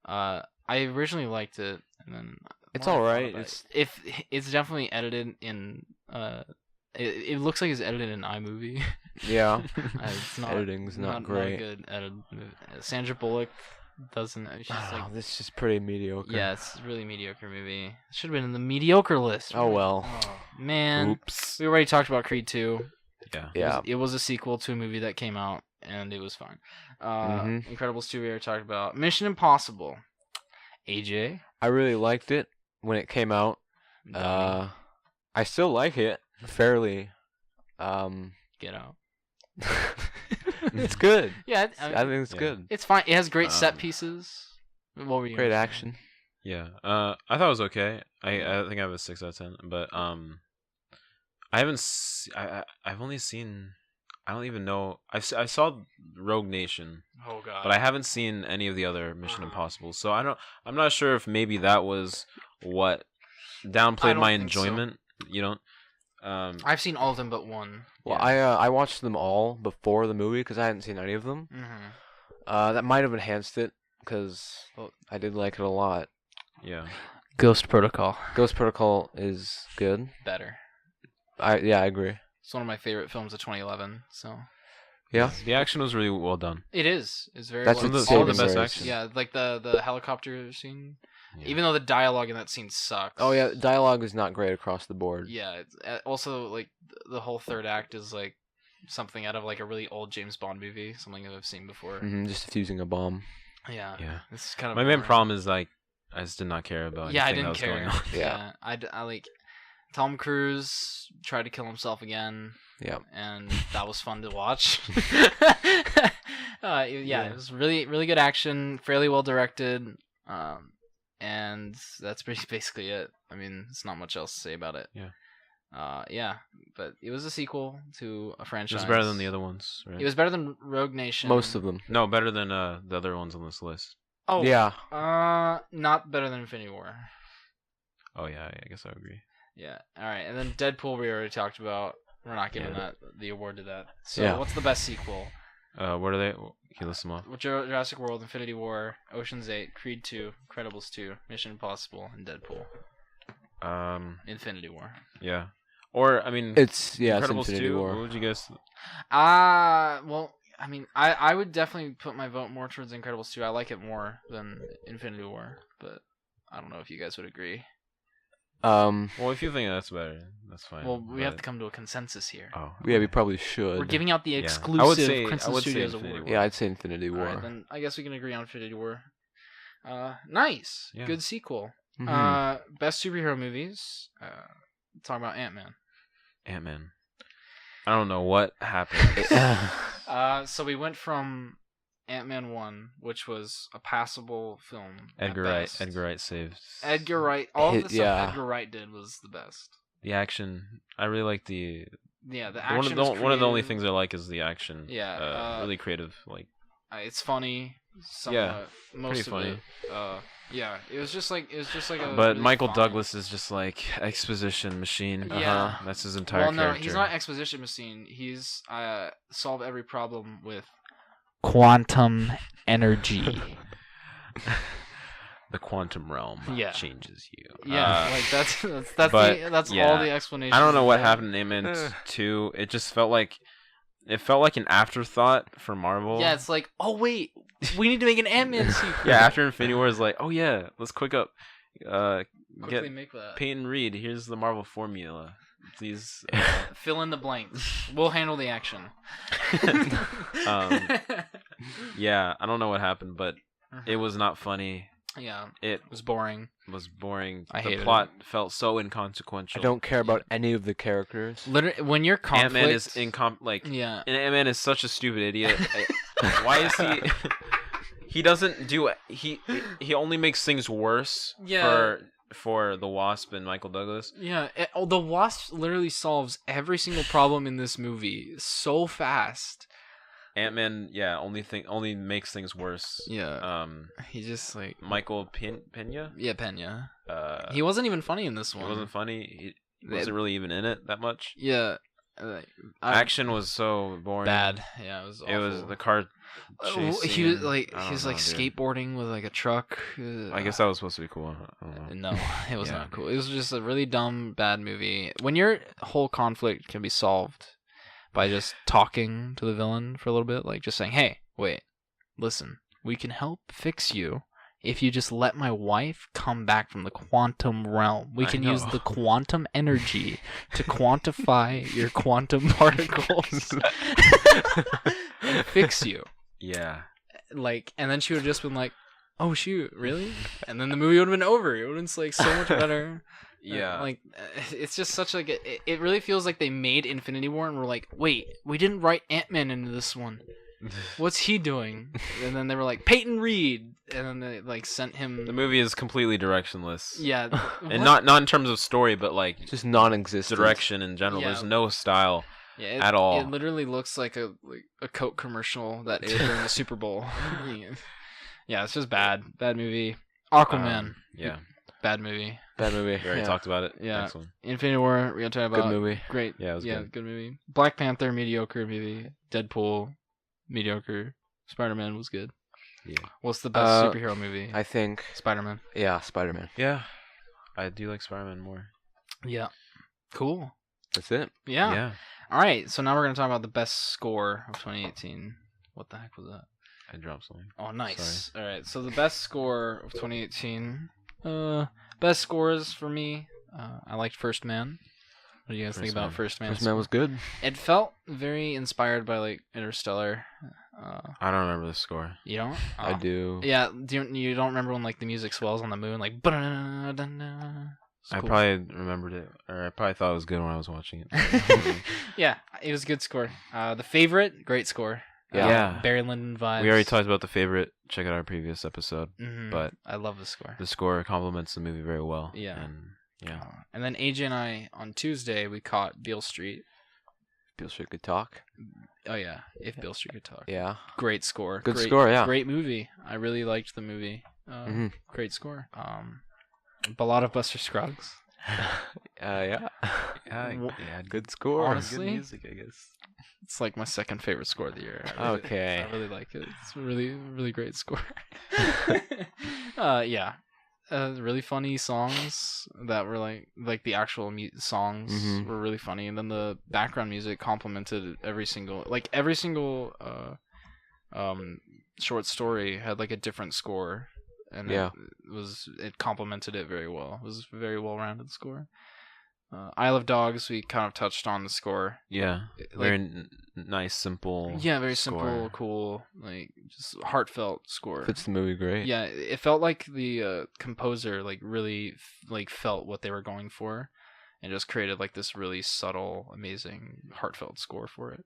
I originally liked it and then It's more I thought alright, about it's- it, if it's definitely edited in it looks like it's edited in iMovie. Yeah. It's not Editing's not great. good edit. Sandra Bullock doesn't. She's like, This is pretty mediocre. yeah, it's a really mediocre movie. Should have been in the mediocre list. Oh well. Oh, man. Oops. We already talked about Creed 2. Yeah. Yeah. It was a sequel to a movie that came out, and it was fine. Mhm. Incredibles 2, we already talked about. Mission Impossible. AJ. I really liked it when it came out. Dummy, I still like it fairly. Get out. It's good. Yeah, I think it's Yeah. good. it's fine. It has great set Um, pieces. What were you Great gonna say? action. Yeah. I thought it was okay. I think I have a 6 out of 10. But I haven't. I've only seen. I don't even know. I saw Rogue Nation, Oh god. but I haven't seen any of the other Mission Impossible. So I'm not sure if maybe that was what downplayed don't my think so. enjoyment. You know. I've seen all of them but one. Well, Yeah. I watched them all before the movie because I hadn't seen any of them. Mm-hmm. That might have enhanced it because I did like it a lot. Yeah. Ghost Protocol. Ghost Protocol is good. Better. I agree. It's one of my favorite films of 2011. So Yeah. The action was really well done. it is. It's very. That's well, what's all the saving best grace. action. Yeah, like the helicopter scene. Yeah. Even though the dialogue in that scene sucks. Oh yeah, dialogue is not great across the board. Yeah. It's, also, like the whole third act is like something out of like a really old James Bond movie, something that I've seen before. Just defusing a bomb. Yeah. Yeah. This is kind of My main boring. problem is like I just did not care about. Yeah, I anything didn't that was care. going on. Yeah. I like Tom Cruise tried to kill himself again. Yeah. And that was fun to watch. Yeah. It was really, really good action, fairly well directed, and that's basically it. I mean, there's not much else to say about it. Yeah. But it was a sequel to a It franchise. was better than the other ones, right? It was better than Rogue Nation. Most of them. No, better than the other ones on this list. Oh Yeah. not better than Infinity War. Oh yeah, I guess I would agree. Yeah. All right, and then Deadpool we already talked about. We're not giving Yeah. the award to that. So Yeah. what's the best sequel? What are they? Okay, list them off. Jurassic World, Infinity War, Ocean's 8, Creed 2, Incredibles 2, Mission Impossible, and Deadpool. Infinity War. Yeah. Or I mean, It's Incredibles it's Infinity 2. War. What would you guess? Well, I mean, I would definitely put my vote more towards Incredibles 2. I like it more than Infinity War, but I don't know if you guys would agree. Um, Well, if you think that's better, that's fine. Well, we have but- to come to a consensus here. Oh, yeah, we probably should. We're giving out the Yeah. exclusive I Princeton would say Studios Infinity award. War. Yeah, I'd say Infinity War. Alright, then I guess we can agree on Infinity War. Nice. Yeah. Good sequel. Mhm. Best superhero movies. Talk about Ant-Man. Ant-Man. I don't know what happened. So we went from Ant-Man 1, which was a passable film. at Edgar Wright. best. Edgar Wright saved Edgar Wright. All of the stuff Yeah. Edgar Wright did was the best. the action. I really like the Yeah, the one action. of the only creative. things I like is the action. Yeah, really creative. Like It's funny. Somewhat, most pretty of funny. it. Yeah, it was just like a. but really Michael fine- Douglas is just like exposition machine. Yeah. That's his entire Well, no, character. he's not exposition machine. He's solve every problem with quantum energy. The quantum realm Yeah. changes you. Yeah, like that's but, that's yeah. all the explanation. I don't know what is. happened in Ant-Man 2. It just felt like an afterthought for Marvel. Yeah, it's like, oh wait, we need to make an Ant-Man sequel. Yeah, after Infinity War is like, oh yeah, let's quick up, Quickly get make that. Peyton Reed. Here's the Marvel formula. Please. Fill in the blanks. We'll handle the action. Yeah, I don't know what happened, but Uh-huh. it was not funny. Yeah, It it was boring. was boring. I the hated plot felt so inconsequential. I don't care about any of the characters. Literally, when you're conflict, Ant-Man is yeah, and Ant-Man is such a stupid idiot. Why is he? He doesn't do. He only makes things worse. Yeah. For the Wasp and Michael Douglas. yeah. The Wasp literally solves every single problem in this movie so fast. Ant-Man, yeah, only makes things worse. Yeah, he just like Michael Pena. yeah, Pena. He He wasn't even funny in this one. wasn't funny. He wasn't really even in it that much. Yeah, Action was so boring. bad. Yeah, it was. Awful. It was the car chase. He was scene. like I he was don't like know, dude. skateboarding with like a truck. I guess that was supposed to be cool. I don't know. No, it was Yeah. not cool. It was just a really dumb, bad movie. When your whole conflict can be solved by just talking to the villain for a little bit, like just saying, "Hey, wait, listen, we can help fix you if you just let my wife come back from the quantum realm. We I can use know. the quantum energy to quantify your quantum particles and fix you." Yeah. Like, and then she would have just been like, "Oh shoot, really?" And then the movie would have been over. It would have been like so much better. Yeah. Like, it's just such like it really feels like they made Infinity War and were like, "Wait, we didn't write Ant-Man into this one. What's he doing?" And then they were like, "Peyton Reed," and then they like sent him. The movie is completely directionless. Yeah, And what? not in terms of story, but like Just non-existent. direction in general. Yeah. There's no style. Yeah, at all. It literally looks like a Coke commercial that aired during the Super Bowl. Yeah, it's just bad movie. Aquaman, Yeah. bad movie. Bad movie. We already Yeah. talked about it. Yeah. Next one. Infinity War, we gotta talk about. Good movie. Great. Yeah, it was good. good movie. Black Panther, mediocre movie. Deadpool, mediocre. Spider-Man was good. Yeah. What's the best Uh, superhero movie? I think. Spider-Man. Yeah, Spider-Man. Yeah. I do like Spider-Man more. Yeah. Cool. That's it. Yeah. All right, so now we're gonna talk about the best score of 2018. What the heck was that? I dropped something. Oh, nice. All right, so the best score of 2018. Best scores for me. I liked First Man. What do you guys think First about Man. First Man? First Man was good. It felt very inspired by like Interstellar. I don't remember the score. You don't? I Oh. do. Yeah, you don't remember when like the music swells on the moon, like. It's I cool. probably remembered it, or I probably thought it was good when I was watching it. Yeah, it was a good score. The Favorite, great score. Yeah. Barry Lyndon vibes. We already talked about The Favorite. Check out our previous episode. Mhm. But I love the score. the score complements the movie very well. Yeah. And yeah. And then AJ and I on Tuesday we caught Beale Street. Beale Street could talk. Oh yeah, if Beale Street could talk. Yeah. Great score. Good Great- score, yeah. Great movie. I really liked the movie. Mhm. Great score. A lot of Buster Scruggs. Yeah. Yeah, Good score. Honestly, good music, I guess. It's like my second favorite score of the year. Okay. I really like it. It's a really great score. Yeah. Really funny songs that were like the actual songs Mhm. were really funny, and then the background music complemented every single short story had like a different score and Yeah. it complemented it very well. It was a very well-rounded score. Isle of Dogs, we kind of touched on the score. Yeah, Like, very nice, simple. yeah, very score. simple, cool, like just heartfelt score. Fits the movie great. Yeah, it felt like the composer like really like felt what they were going for, and just created like this really subtle, amazing, heartfelt score for it.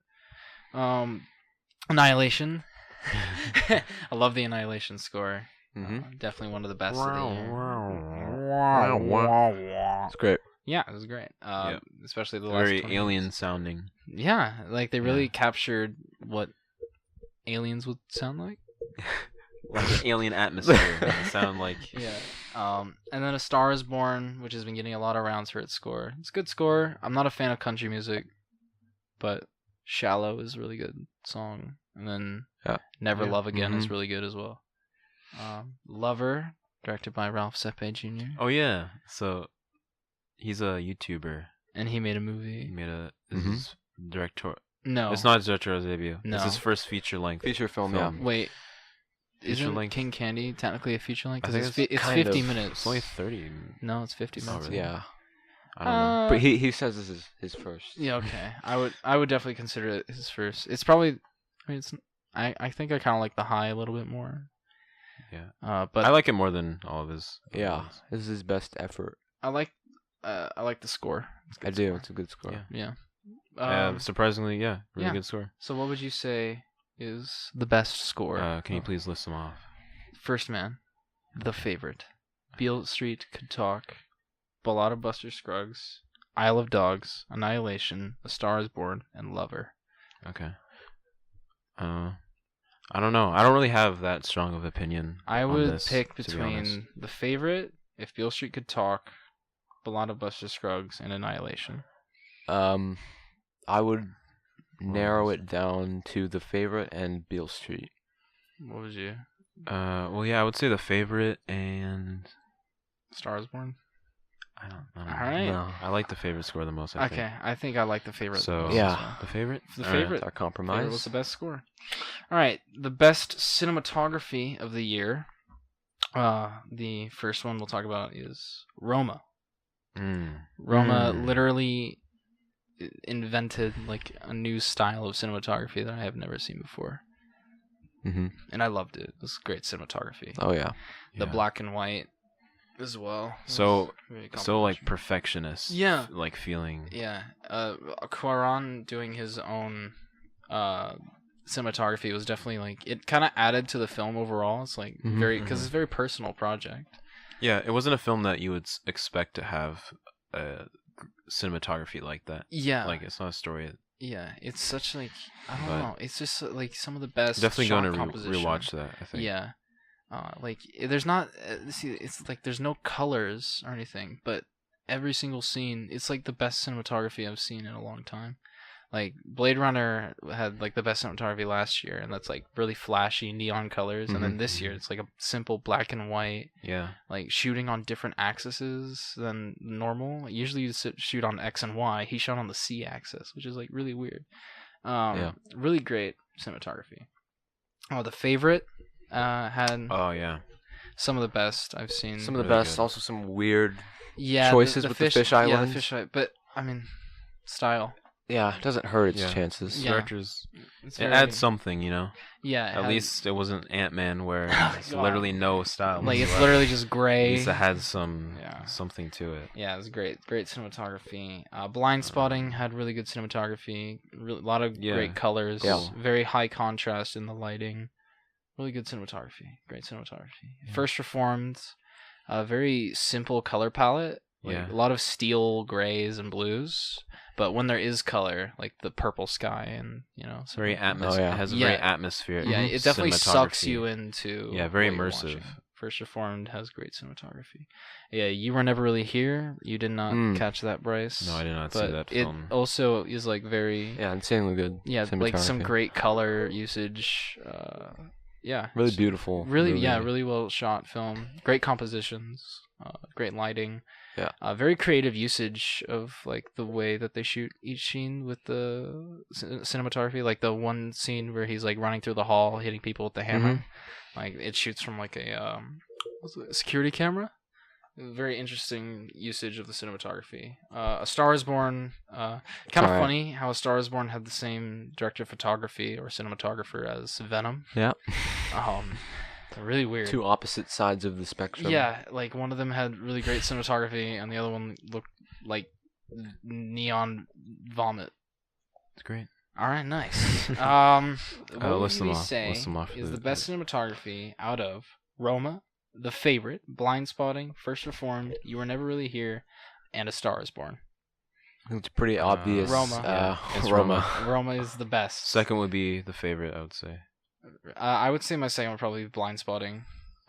Annihilation. I love the Annihilation score. Definitely one of the best of the year. It's great. Yeah, it was great. Yep. Especially the It's last very 20 alien minutes. sounding. Yeah, like they really Yeah. captured what aliens would sound like. Like an alien atmosphere. It sound like. Yeah. And then A Star Is Born, which has been getting a lot of rounds for its score. It's a good score. I'm not a fan of country music, but Shallow is a really good song. And then Never Yeah. Love Again is really good as well. Lover, directed by Ralph Sepe Jr. Oh yeah, so he's a YouTuber. And he made a He movie. made a this is his director. No. It's not his directorial debut. No. It's his first feature length. Feature film, yeah. Wait. Feature Isn't length. King Candy technically a feature length? I Because think it's kind 50 of. minutes. It's only 30. No, it's 50 It's not minutes. really. Yeah. I don't know. But he says this is his first. Yeah, okay. I would definitely consider it his first. It's probably. I mean, it's. I think I kind of like The High a little bit more. Yeah. But I like it more than all of his. other Yeah. ones. This is his best effort. I like the score. It's a I good do. score. It's a good score. Yeah. Yeah. Surprisingly, yeah, really yeah. good score. So what would you say is the best score? Can you please list them off? First Man, The Favorite, Beale Street Could Talk, Ballad of Buster Scruggs, Isle of Dogs, Annihilation, A Star Is Born, and Lover. Okay. I don't know. I don't really have that strong of opinion. I on would this, pick to be honest. between The Favorite, If Beale Street Could Talk, Ballad of Buster Scruggs, and Annihilation. I would narrow it down to The Favorite and Beale Street. What would you? Well, yeah, I would say The Favorite and Star Is Born? I don't know. All right. No. I like The Favorite score the most. I Okay, think. I think I like The Favorite. So the most Yeah. as well. The Favorite. The All right. Favorite. Our Favorite compromise. was the best score. All right, the best cinematography of the year. The first one we'll talk about is Roma. Roma literally invented like a new style of cinematography that I have never seen before, and I loved it. It was great cinematography. Oh yeah. The Yeah. black and white as well. So Very So like complimentary. perfectionist. Yeah. Like feeling. Yeah, Quaron doing his own cinematography was definitely like it kind of added to the film overall. It's like very because it's a very personal project. Yeah, it wasn't a film that you would expect to have cinematography like that. Yeah, Like it's not a story. yeah, it's such like I don't But- know. It's just like some of the best. Definitely shot going to composition. rewatch that. I think. Yeah, like there's not see it's like there's no colors or anything, but every single scene it's like the best cinematography I've seen in a long time. Like Blade Runner had like the best cinematography last year, and that's like really flashy neon colors. And then this year it's like a simple black and white, Yeah. like shooting on different axes than normal. Usually you shoot on X and Y. He shot on the C axis, which is like really weird. Really great cinematography. Oh, The Favorite had Oh yeah. some of the best I've seen. Some of the Really best. good. Also some weird. yeah, choices with the fish Yeah, islands. the fish eye, but I mean, style. Yeah, it doesn't hurt its Yeah. chances. Yeah. Directors. It's It very- adds something, you know. Yeah, At least it wasn't Ant-Man where Oh, it's God. literally no style. like it's whatsoever. literally just At gray. least it had some Yeah. something to it. Yeah, it was great cinematography. Blind Spotting had really good cinematography. A lot of Yeah. great colors. Yeah. Very high contrast in the lighting. Really good cinematography. Great cinematography. Yeah. First Reformed, a very simple color palette. Like Yeah. a lot of steel grays and blues. But when there is color, like the purple sky and It's very something- Oh, yeah. It has a Yeah. very atmospheric. Yeah, it definitely sucks cinematography. you into. Yeah, very what you're immersive. watching. First Reformed has great cinematography. Yeah, you were never really here. You did not catch that, Bryce. No, I did not see but that it film. also is like very Yeah, insanely good. like some cinematography. great color usage. Yeah, Really it's beautiful. really movie. really well shot film. Great compositions. Great lighting. Yeah. Very creative usage of like the way that they shoot each scene with the cinematography. Like the one scene where he's like running through the hall, hitting people with the hammer. Like it shoots from like a security camera. Very interesting usage of the cinematography. A Star is Born. Kind of funny how A Star is Born had the same director of photography or cinematographer as Venom. Yeah. Really weird. Two opposite sides of the spectrum. Yeah, like one of them had really great cinematography, and the other one looked like neon vomit. It's great. All right, nice. What list would them we off. say List them off is the- the best cinematography out of Roma, The Favorite, Blind Spotting, First Reformed, You Were Never Really Here, and A Star is Born? It's pretty obvious. Roma. It's Roma. Roma is the best. Second would be The Favorite, I would say. I would say my second would probably be Blind Spotting.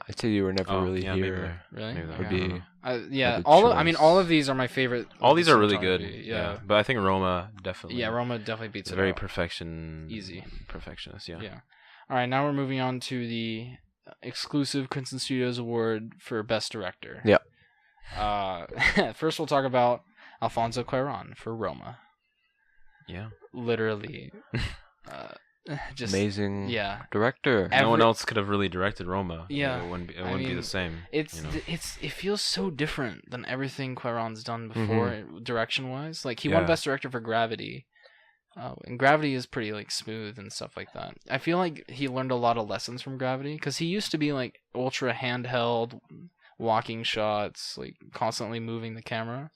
I'd say You Were Never Really yeah, maybe Here. there. Really? Maybe there. Would I don't be know. Yeah, Good all of choice. these are my favorite. All of these the are really good. cinematography. Yeah. But I think Roma definitely. Yeah, Roma definitely beats it very out. easy perfectionist. Yeah. Yeah. All right, now we're moving on to the exclusive Quentin Studios Award for Best Director. Yep. First, we'll talk about Alfonso Cuarón for Roma. Yeah. Literally, just amazing. Yeah. Director. No one else could have really directed Roma. Yeah. It wouldn't be the same. It you know? feels so different than everything Cuarón's done before, direction wise. Like he won Yeah. Best Director for Gravity. And Gravity is pretty like smooth and stuff like that. I feel like he learned a lot of lessons from Gravity because he used to be like ultra handheld, walking shots, like constantly moving the camera,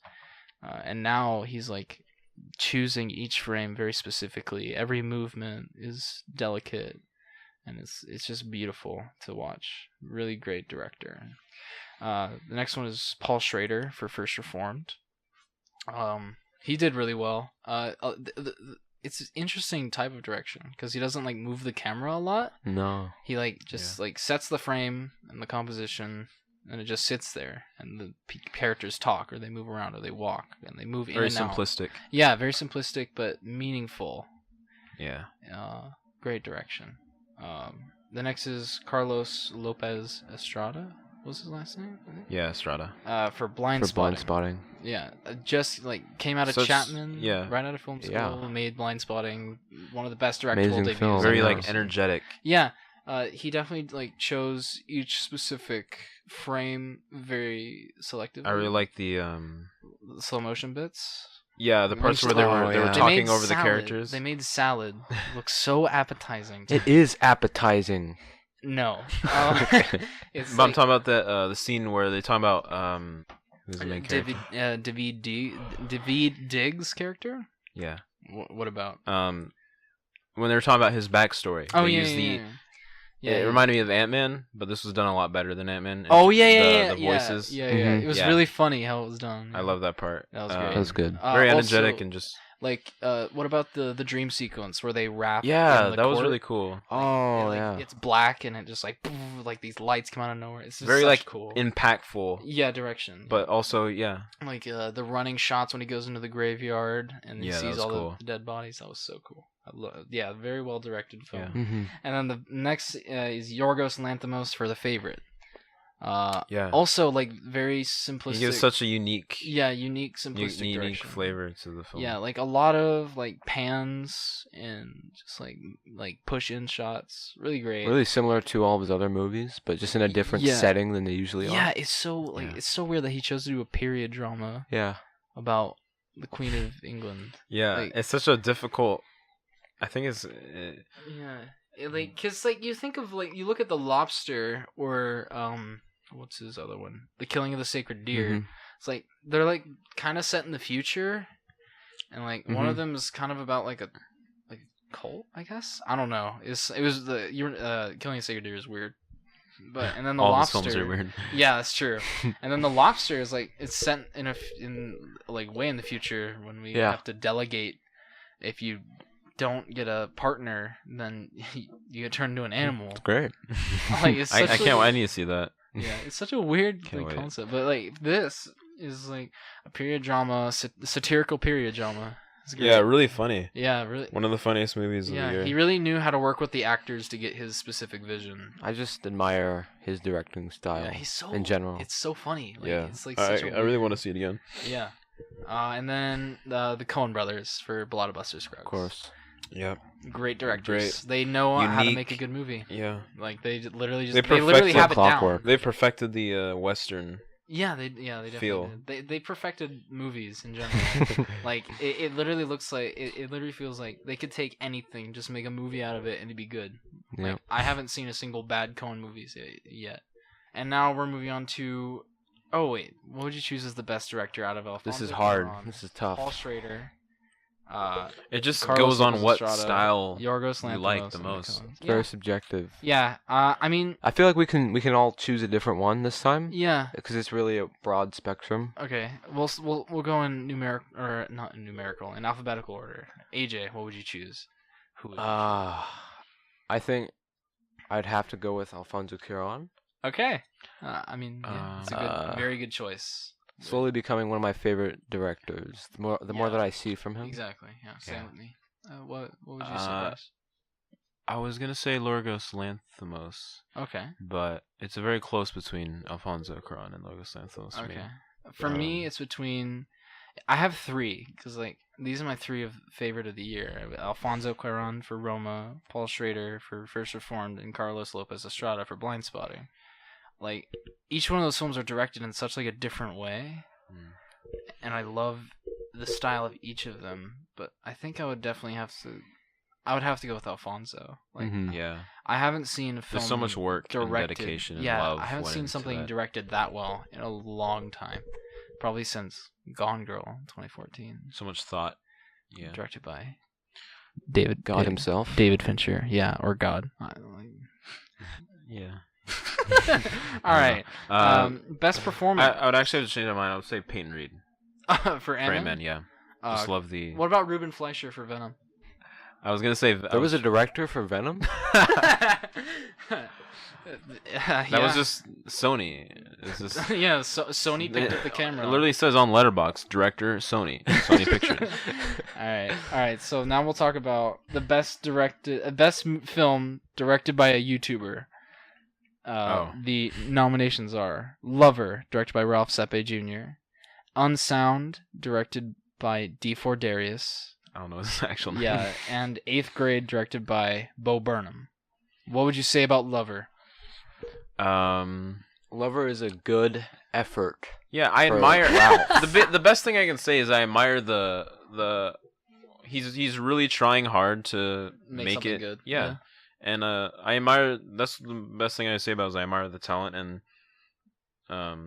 and now he's like choosing each frame very specifically. Every movement is delicate, and it's just beautiful to watch. Really great director. The next one is Paul Schrader for First Reformed. He did really well. It's an interesting type of direction because he doesn't like move the camera a lot. No. He like just like sets the frame and the composition, and it just sits there, and the characters talk or they move around or they walk and they move Very in and simplistic. out. Yeah, very simplistic but meaningful. Yeah. Great direction. The next is Carlos Lopez Estrada. What's his last name? I think? Yeah, Estrada. For Blind Spotting. Blind Yeah, just like came out of Chapman. Yeah. Right out of film school. Yeah. Made Blind Spotting one of the best directorial Amazing debuts. film. Very Yeah. like energetic. Yeah. He definitely like chose each specific frame very selectively. I really like the slow motion bits. Yeah, the parts where they were They talking made over the salad. characters. They made salad look so appetizing. It is appetizing. No. It's But I'm talking about the scene where they talk about who's the main character? David Diggs' character. Yeah. What about? When they were talking about his backstory. Oh they yeah, used yeah. It reminded me of Ant-Man, but this was done a lot better than Ant-Man. Oh yeah. The voices. Yeah. Mhm. It was Yeah. really funny how it was done. I love that part. That was great. That was good. Very energetic also, and just. like what about the dream sequence where they rap? Yeah, in the that was court? really cool. Oh, yeah. It's black and it just like like these lights come out of nowhere. It's just Very such like cool. impactful. Yeah, direction. But also, yeah. like the running shots when he goes into the graveyard and he Yeah, that sees was all cool. the dead bodies. That was so cool. Yeah, very well directed film. Yeah. Mm-hmm. And then the next is Yorgos Lanthimos for The Favorite. Yeah. Also, like very simplistic. He gives such a unique, unique simplistic unique direction. flavor to the film. Yeah, like a lot of like pans and just like push in shots. Really great. Really similar to all of his other movies, but just in a different Yeah. setting than they usually are. Yeah, it's so Yeah. it's so weird that he chose to do a period drama Yeah. about the Queen of England. Yeah, Like- it's such a difficult. I think it's. Yeah, like because like you think of like you look at The Lobster or what's his other one, The Killing of the Sacred Deer. Mhm. It's like they're like kind of set in the future, and like one of Mhm. them is kind of about like a cult, I guess. I don't know. It was the Killing of the Sacred Deer is weird, but and then The all Lobster. his films are weird. Yeah, that's true. And then The Lobster is like it's set in like way in the future when we Yeah. have to delegate. If you don't get a partner, then you get turned into an animal. It's great. Like it's I such can't. a- I need to see that. Yeah, it's such a weird Can't like, wait. concept, but like this is like a period drama, satirical period drama. It's great. Yeah, really funny. Yeah, really. One of the funniest movies of the Yeah, year. he really knew how to work with the actors to get his specific vision. I just admire his directing style Yeah, he's so in general. It's so funny. Like, yeah, it's like I such a really weird- want to see it again. Yeah, and then the Coen brothers for Blockbuster Scrubs. Of course. Yep. Great directors. Great. They know how to Unique. make a good movie. Yeah. Like they literally They literally perfected have it down. clockwork. They perfected the Western. Yeah, they definitely feel. did. They perfected movies in general. Like it literally looks like it literally feels like they could take anything, just make a movie out of it, and it'd be good. Yep. Like I haven't seen a single bad Coen movies yet. And now we're moving on to. Oh wait, what would you choose as the best director out of Alfonso? This is hard. Cuarón, This is tough. Paul Schrader. It just Carlos goes on Lopez what Estrada, style Yorgos you Lanthimos, like the and most. Coen. It's very subjective. Yeah. I mean. I feel like we can all choose a different one this time. Yeah. Because it's really a broad spectrum. Okay. We'll go in not in numerical, in alphabetical order. AJ, what would you choose? Who would you choose? I think I'd have to go with Alfonso Cuarón. Okay. I mean, yeah, it's a very good choice. Slowly becoming one of my favorite directors. The more that I see from him. Exactly. Yeah. Same Yeah. with me. What would you say, Brice? I was gonna say Yorgos Lanthimos, Okay. but it's very close between Alfonso Cuarón and Yorgos Lanthimos. For me. Okay. For me, it's between. I have three because like these are my three of favorite of the year. Alfonso Cuarón for Roma, Paul Schrader for First Reformed, and Carlos Lopez Estrada for Blind Spotting. Like each one of those films are directed in such like a different way, and I love the style of each of them. But I think I would definitely have to. I would have to go with Alfonso. Like Yeah. I haven't seen a film. There's so much work directed, and dedication and yeah, love. I haven't went seen into something that. directed that well in a long time. Probably since Gone Girl 2014. So much thought. Yeah. Directed by David God himself. David Fincher. Yeah, or God. Yeah. All right. Best performance I would actually have to change my mind. I would say Peyton Reed. for Ant-Man? Ant-Man, yeah. Just love the. What about Ruben Fleischer for Venom? I was gonna say There was a director for Venom? That was just Sony. It's just, yeah, Sony picked up the camera. It literally says on Letterboxd, director Sony Pictures. All right. So now we'll talk about the best film directed by a YouTuber. The nominations are Lover, directed by Ralph Sepe Jr., Unsound, directed by D4 Darius. I don't know his actual name. Yeah, and 8th Grade, directed by Bo Burnham. What would you say about Lover? Lover is a good effort. Yeah, I admire. The best thing I can say is I admire the. He's really trying hard to make it good. Yeah. And I admire. That's the best thing I say about it is I admire the talent and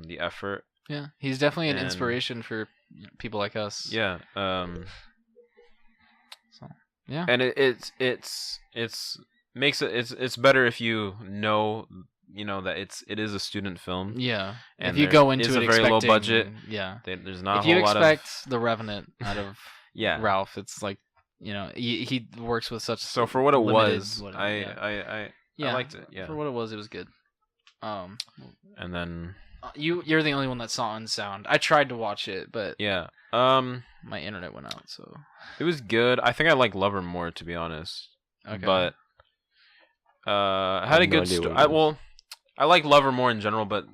the effort. Yeah, he's definitely an inspiration for people like us. Yeah. Yeah. And it's makes it's better if you know that it is a student film. Yeah. And if you go into it's it a very low expecting, budget. Yeah. There's not if a you whole lot of. expect The Revenant out of Yeah. Ralph, it's like he works with such. So for what it was, whatever, I liked it. Yeah. For what it was good. And then you're the only one that saw Unsound. I tried to watch it, but yeah. My internet went out, so it was good. I think I like Lover more, to be honest. Okay. But I had a good story. I like Lover more in general, but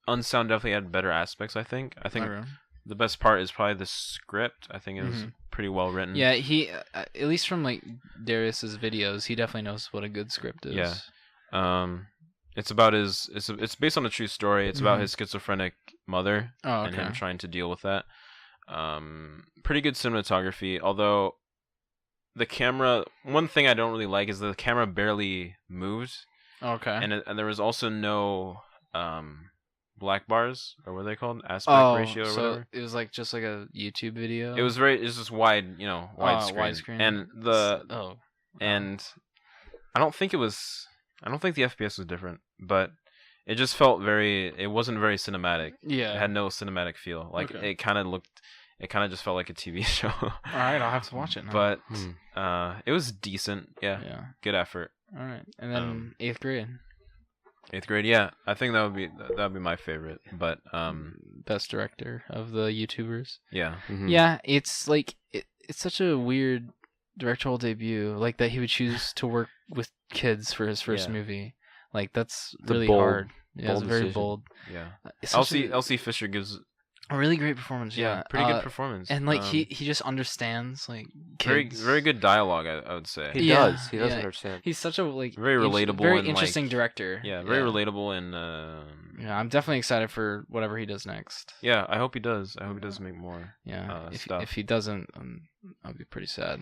Unsound definitely had better aspects. I think the best part is probably the script. I think it was pretty well written. Yeah, he at least from like Darius's videos, he definitely knows what a good script is. Yeah. It's about it's based on a true story. It's about his schizophrenic mother and him trying to deal with that. Pretty good cinematography, although the camera. One thing I don't really like is the camera barely moves. Okay. And there was also no black bars, or what are they called? Aspect ratio or whatever. It was like just like a YouTube video. It was just wide, widescreen. And and I don't think the FPS was different, but it just felt it wasn't very cinematic. Yeah. It had no cinematic feel. Like it kind of just felt like a TV show. All right, I'll have to watch it now. But it was decent. Yeah. Good effort. All right. And then 8th Grade. 8th Grade, yeah. I think that would be my favorite, but best director of the YouTubers. Yeah. Mm-hmm. Yeah, it's like it's such a weird directorial debut, like that he would choose to work with kids for his first movie. Like that's really hard. Yeah, it's very bold. Yeah. Elsie Fisher gives A really great performance. Yeah, pretty good performance. And like he just understands like very kids. very good dialogue. I would say. He does. He does understand. He's such a like very relatable, very and interesting like, director. Yeah, very relatable and. Yeah, I'm definitely excited for whatever he does next. Yeah, I hope he does. I hope he does make more. Yeah, stuff. If he doesn't, I'll be pretty sad.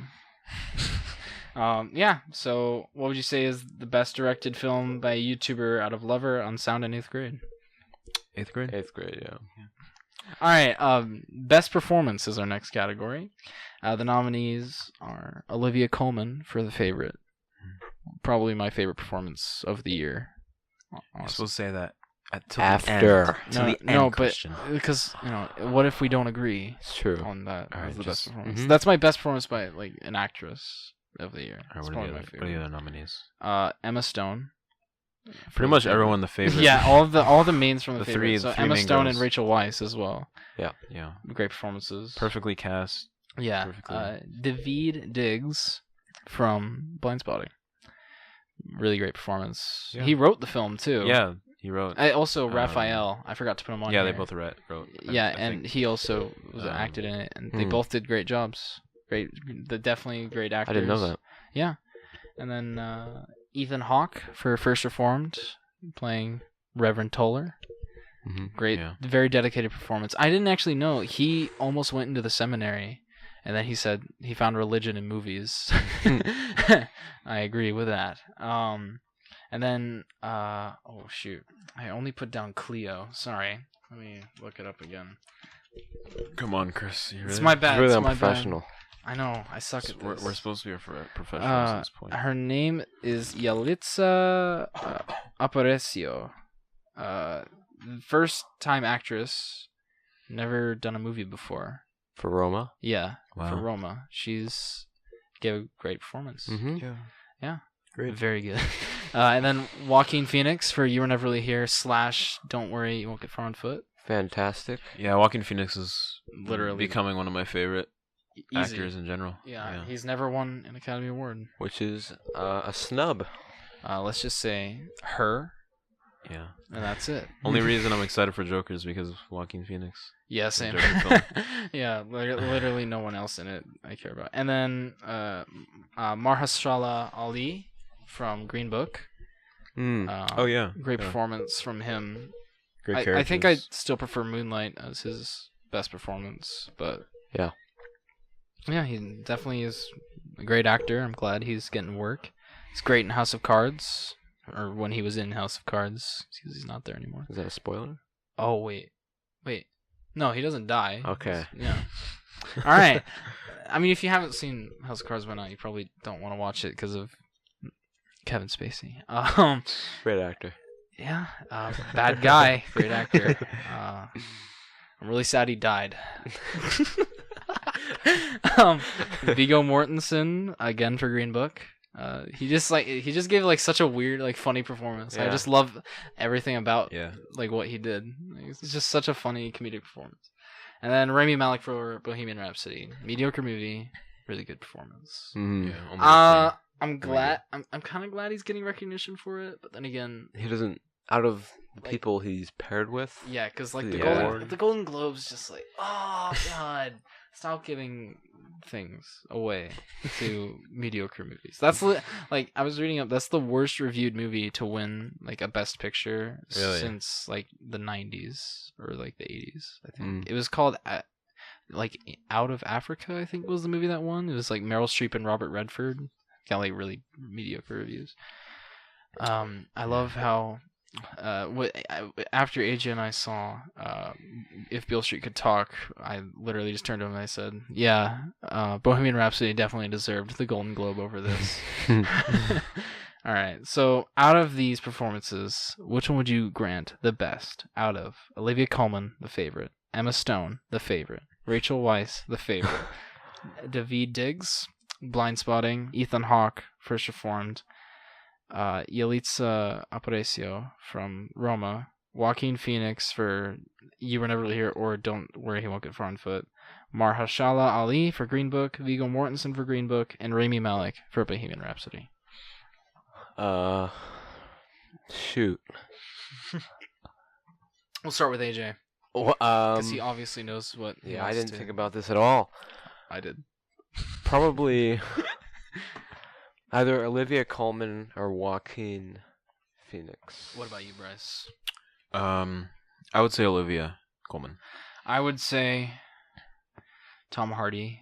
Yeah. So, what would you say is the best directed film by a YouTuber out of Lover, Unsound, and 8th Grade? 8th grade. 8th grade, yeah. All right. Best performance is our next category. The nominees are Olivia Colman for The Favorite, probably my favorite performance of the year. You're supposed to say that After. But because what if we don't agree? It's true. On that as the best performance. Mm-hmm. That's my best performance by like an actress of the year. Right, what are the other nominees? Emma Stone. Pretty much everyone the favorite. Yeah, all the mains from the favorite. three Emma main Stone girls. and Rachel Weisz as well. Yeah. Great performances. Perfectly cast. Yeah. Perfectly. David Diggs from Blindspotting. Really great performance. Yeah. He wrote the film too. Yeah, he wrote. Also Raphael. I forgot to put him on. Yeah, here. they both wrote. Yeah, I and think. he also was acted in it, and they both did great jobs. Definitely great actors. I didn't know that. Yeah, and then Ethan Hawke for First Reformed, playing Reverend Toller. Mm-hmm. Great, very dedicated performance. I didn't actually know he almost went into the seminary, and then he said he found religion in movies. I agree with that. And then oh shoot, I only put down Cleo. Sorry, let me look it up again. Come on, Chris. It's my bad. Really it's my unprofessional. bad. I know. I suck at this. We're supposed to be professionals at this point. Her name is Yalitza Aparicio. First time actress. Never done a movie before. For Roma? Yeah, Wow. for Roma. She's gave a great performance. Mm-hmm. Yeah. Great. Very good. And then Joaquin Phoenix for You Were Never Really Here / Don't Worry, You Won't Get Far on Foot. Fantastic. Yeah, Joaquin Phoenix is Literally becoming one of my favorite easy. actors in general. Yeah, he's never won an Academy Award. Which is a snub. Let's just say Her, Yeah. and that's it. Only reason I'm excited for Joker is because of Joaquin Phoenix. Yeah, same. Joker film. Yeah, literally no one else in it I care about. And then Mahershala Ali from Green Book. Oh yeah. Great performance from him. Great I characters. think I still prefer Moonlight as his best performance, but Yeah. Yeah, he definitely is a great actor. I'm glad he's getting work. He's great in House of Cards, or when he was in House of Cards, because he's not there anymore. Is that a spoiler? Oh wait. No, he doesn't die. Okay. Yeah. All right. I mean, if you haven't seen House of Cards by now, you probably don't want to watch it because of Kevin Spacey. Great actor. Yeah. Bad guy. Great actor. I'm really sad he died. Viggo Mortensen again for Green Book. He just gave like such a weird, like funny performance. Yeah. I just love everything about Yeah. like what he did. It's just such a funny comedic performance. And then Rami Malek for Bohemian Rhapsody. Mediocre movie, really good performance. Mm-hmm. Yeah. Almost I'm glad. I'm kind of glad he's getting recognition for it. But then again, He doesn't. Out of the Like- people he's paired with. yeah, because like the Yeah. Golden Globes just like, oh god, stop giving things away to mediocre movies. That's like I was reading up. That's the worst reviewed movie to win like a Best Picture Really? since like the 90s or like the 80s. I think Mm. it was called like Out of Africa. I think was the movie that won. It was like Meryl Streep and Robert Redford. Got like really mediocre reviews. I love how. After AJ and I saw If Beale Street Could Talk, I literally just turned to him and I said, yeah, Bohemian Rhapsody definitely deserved the Golden Globe over this. All right, so out of these performances, which one would you grant the best out of Olivia Colman, The Favorite, Emma Stone, The Favorite, Rachel Weisz, The Favorite, David Diggs, Blindspotting, Ethan Hawke, First Reformed, Yalitza Aparicio from Roma, Joaquin Phoenix for You Were Never Really Here or Don't Worry, He Won't Get Far on Foot, Mahershala Ali for Green Book, Viggo Mortensen for Green Book, and Rami Malek for Bohemian Rhapsody. Shoot. We'll start with AJ. Because he obviously knows what. He Yeah, I wants didn't to. think about this at all. I did. Probably either Olivia Colman or Joaquin Phoenix. What about you, Bryce? I would say Olivia Colman. I would say Tom Hardy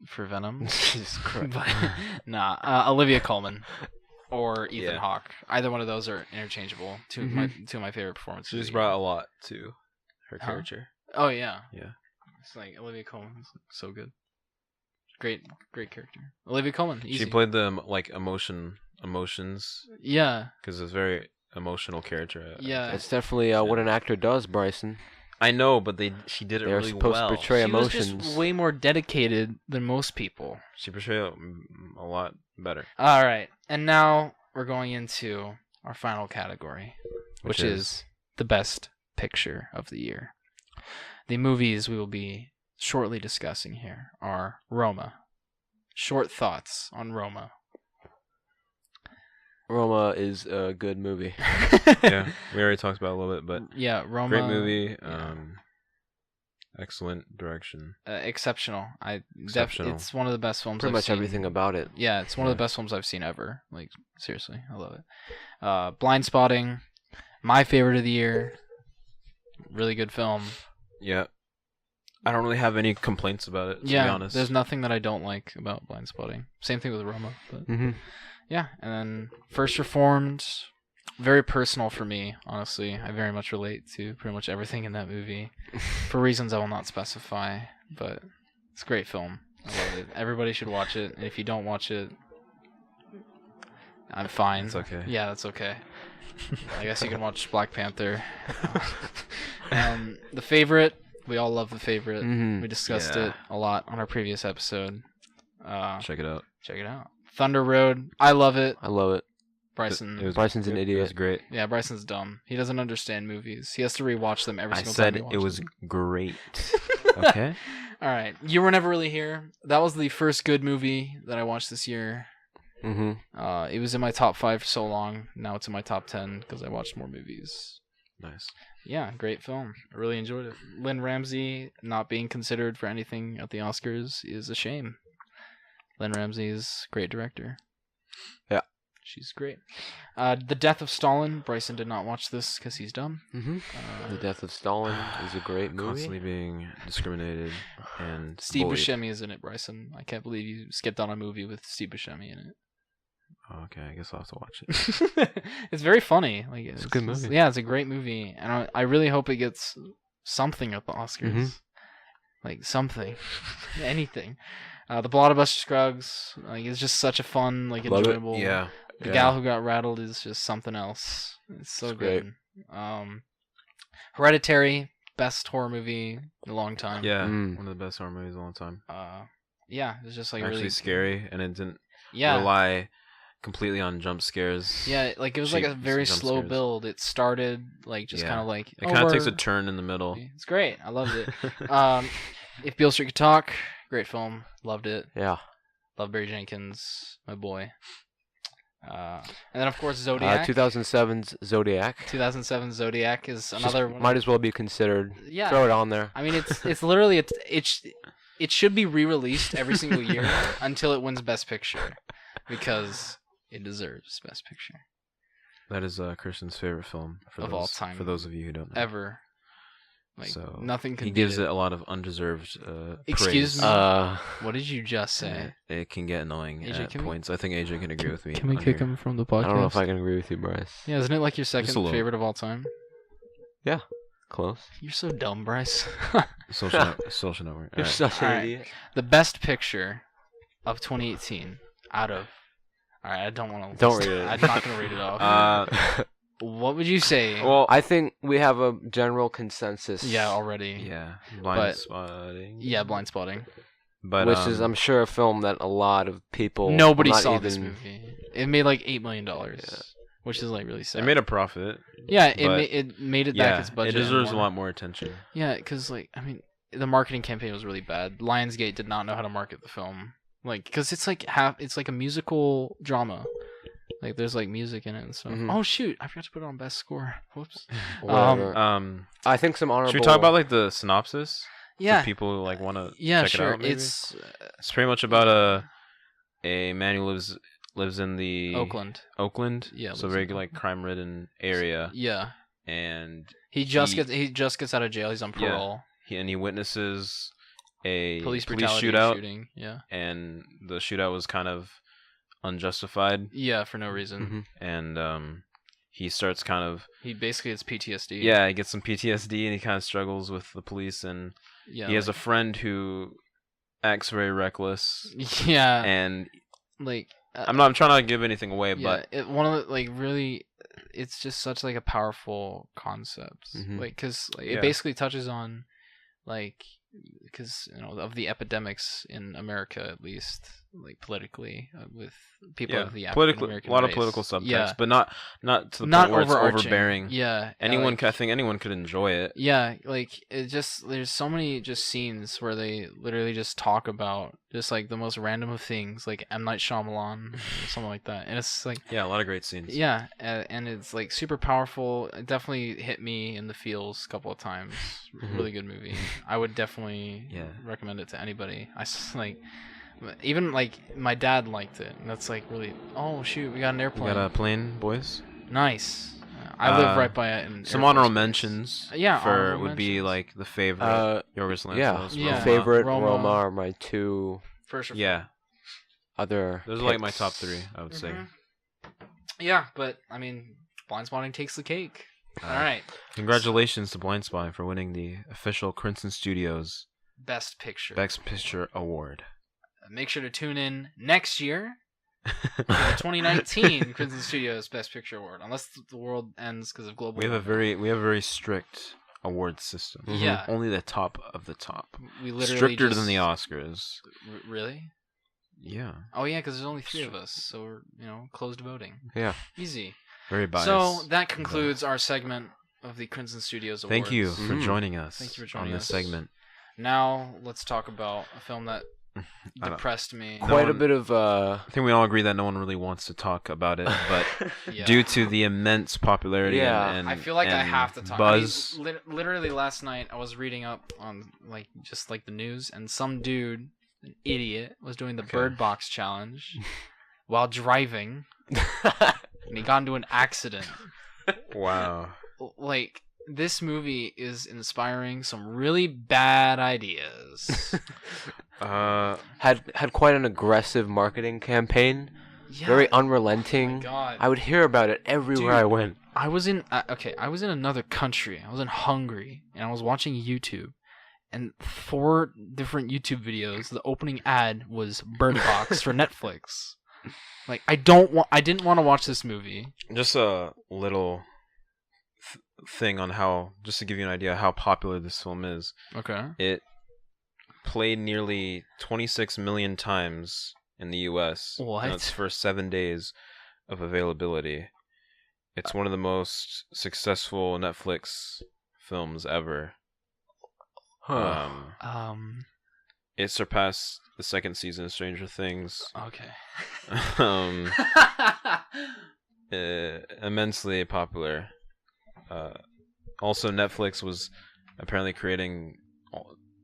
for Venom. Jesus Christ. But, nah, Olivia Colman or Ethan Yeah. Hawke. Either one of those are interchangeable. Two of my favorite performances. She just of the year. brought a lot to her Huh? character. Oh yeah. Yeah. It's like Olivia Colman's so good. Great character. Olivia Colman. Easy. She played the emotions Yeah. because it's a very emotional character. Yeah. It's definitely what an actor does, Bryson. I know, but she did it They're really supposed well. to portray She was emotions. just way more dedicated than most people. She portrayed it a lot better. All right, and now we're going into our final category, which is the best picture of the year. The movies we will be shortly discussing here are Roma. Short thoughts on Roma. Roma is a good movie. Yeah, we already talked about it a little bit, but Yeah, Roma. great movie. yeah. Excellent direction. Exceptional. Exceptional. It's one of the best films Pretty I've much seen. everything about it. Yeah, it's one of the best films I've seen ever. Like, seriously, I love it. Blind Spotting, my favorite of the year. Really good film. Yeah. I don't really have any complaints about it, to be honest. There's nothing that I don't like about Blind Spotting. Same thing with Roma. But Mm-hmm. yeah, and then First Reformed, very personal for me, honestly. I very much relate to pretty much everything in that movie for reasons I will not specify, but it's a great film. I love it. Everybody should watch it, and if you don't watch it, I'm fine. It's okay. Yeah, that's okay. I guess you can watch Black Panther. The Favorite, we all love The Favorite. Mm-hmm. We discussed Yeah. it a lot on our previous episode. Check it out. Check it out. Thunder Road, I love it. I love it. Bryson, It was- Bryson's an It idiot. was great. yeah, Bryson's dumb. He doesn't understand movies. He has to rewatch them every I single said time. he it watches was them. great. Okay? All right, You Were Never Really Here. That was the first good movie that I watched this year. Mm-hmm. It was in my top 5 for so long. Now it's in my top 10 because I watched more movies. Nice. Yeah, great film. I really enjoyed it. Lynn Ramsey not being considered for anything at the Oscars is a shame. Lynn Ramsey is a great director. Yeah. She's great. The Death of Stalin. Bryson did not watch this because he's dumb. Mm-hmm. The Death of Stalin is a great movie. Constantly being discriminated and Steve bullied. Buscemi is in it, Bryson. I can't believe you skipped on a movie with Steve Buscemi in it. Oh, okay, I guess I'll have to watch it. It's very funny. Like It's a good movie. Yeah, it's a great movie, and I really hope it gets something at the Oscars, Mhm. like something, anything. The Blockbuster Scruggs, like it's just such a fun, like Love it. enjoyable. Yeah. The gal who got rattled is just something else. It's so It's good. Hereditary, best horror movie in a long time. Yeah, Mm. one of the best horror movies of all time. Yeah, it's just like Actually really scary, and it didn't Yeah, rely completely on jump scares. yeah, like it was like a cheap very jump slow scares. build. It started like just Yeah. kind of like It kind of takes a we're- turn in the middle. It's great. I loved it. If Beale Street Could Talk, great film. Loved it. Yeah. Love Barry Jenkins, my boy. And then of course Zodiac. 2007's Zodiac. 2007 Zodiac is Just another one. might as well be considered. Yeah. Throw it on there. I mean, it's literally it should be re-released every single year until it wins Best Picture because it deserves Best Picture That is Kirsten's favorite film Of all time. For those of you who don't know. ever. Like So, nothing can He beat gives it a lot of undeserved Excuse praise. me? What did you just say? It can get annoying AJ, at can we- points. I think AJ can agree with me. Can we on kick here. him from the podcast? I don't know if I can agree with you, Bryce. Yeah, isn't it like your Just second a little. favorite of all time? Close. You're so dumb, Bryce. Social network. You're Alright. such an Alright. idiot. The best picture of 2018 out of. All right, I don't want to. Don't read it. I'm not gonna read it off. What would you say? Well, I think we have a general consensus. Yeah, already. yeah, But- spotting. Yeah, Blind Spotting. But which is, I'm sure, a film that a lot of people. Nobody not saw even, this movie. It made like $8 million, Yeah. which is like really sad. They made a profit. Yeah, but- it made it back Yeah, its budget. it and deserves a more. lot more attention. Yeah, because like I mean, the marketing campaign was really bad. Lionsgate did not know how to market the film, like because it's like a musical drama, Like there's like music in it and stuff. Mhm. Oh shoot, I forgot to put it on best score. Whoops. Whatever. I think some honorable. Should we talk about like the synopsis? Yeah. For people who like want to Yeah, check sure. it out. Maybe? It's It's pretty much about a man who lives in the Oakland. Yeah, so lives very in like crime-ridden area, Yeah. and He just gets out of jail. He's on Yeah. parole. he witnesses a Police brutality shootout, shooting. Yeah. and the shootout was kind of unjustified, Yeah, for no reason. Mhm. and he starts kind of He basically has PTSD. he gets some PTSD, and he kind of struggles with the police, and Yeah. he has a friend who acts very reckless, Yeah. and Like I'm trying not to give anything away, but one of the like really, it's just such like a powerful concept. Mhm. Like because like, Yeah. it basically touches on like because of the epidemics in America at least like politically with people of the African politically, American a lot of race. political subtext, Yeah. but not to the Not point where it's overarching. overbearing. Yeah. I think anyone could enjoy it. Yeah, like it just there's so many just scenes where they literally just talk about just like the most random of things, like M. Night Shyamalan, or something like that, and it's like Yeah, a lot of great scenes. yeah, and it's like super powerful. It definitely hit me in the feels a couple of times. Really good movie. I would definitely recommend it to anybody. Like even like my dad liked it, and that's like really oh shoot, we got an airplane. We got a plane, boys. Nice. I live right by it. Some honorable mentions. Yeah, for would be like the favorite Yorgos Lanthimos. Yeah, Roma. my favorite Roma. Roma are my two First. Yeah, other. those are like my picks. top three, I would say. Yeah, but I mean, Blind Spotting takes the cake. All right. Congratulations to Blind Spotting for winning the official Crimson Studios Best Picture. Best Picture Award. Make sure to tune in next year for the 2019 Crimson Studios Best Picture Award, unless the world ends because of global. We have a very strict award system. Yeah. Only the top of the top. We literally Stricter just, than the Oscars. Really? Yeah. Oh yeah, because there's only 3 of us, so we're closed voting. Yeah. Easy. Very biased. So that concludes our segment of the Crimson Studios Awards. Thank you for joining us. Thank you for joining on this us. segment. Now let's talk about a film that depressed me. Quite a bit of. I think we all agree that no one really wants to talk about it, but Yeah. due to the immense popularity and I feel like I have to talk. buzz. I mean, literally last night I was reading up on just the news, and some dude, an idiot, was doing the Bird Box challenge while driving, and he got into an accident. Wow. Like this movie is inspiring some really bad ideas. had quite an aggressive marketing campaign. Yeah. Very Oh unrelenting. my God. I would hear about it everywhere I went. I was in I was in another country. I was in Hungary, and I was watching YouTube, and 4 different YouTube videos. The opening ad was Bird Box for Netflix. Like I didn't want to watch this movie. Just a little thing on how, just to give you an idea how popular this film is. Okay. It played nearly 26 million times in the U.S. What? in its first 7 days of availability. It's one of the most successful Netflix films ever. Huh. It surpassed the second season of Stranger Things. Okay. Immensely popular. Also, Netflix was apparently creating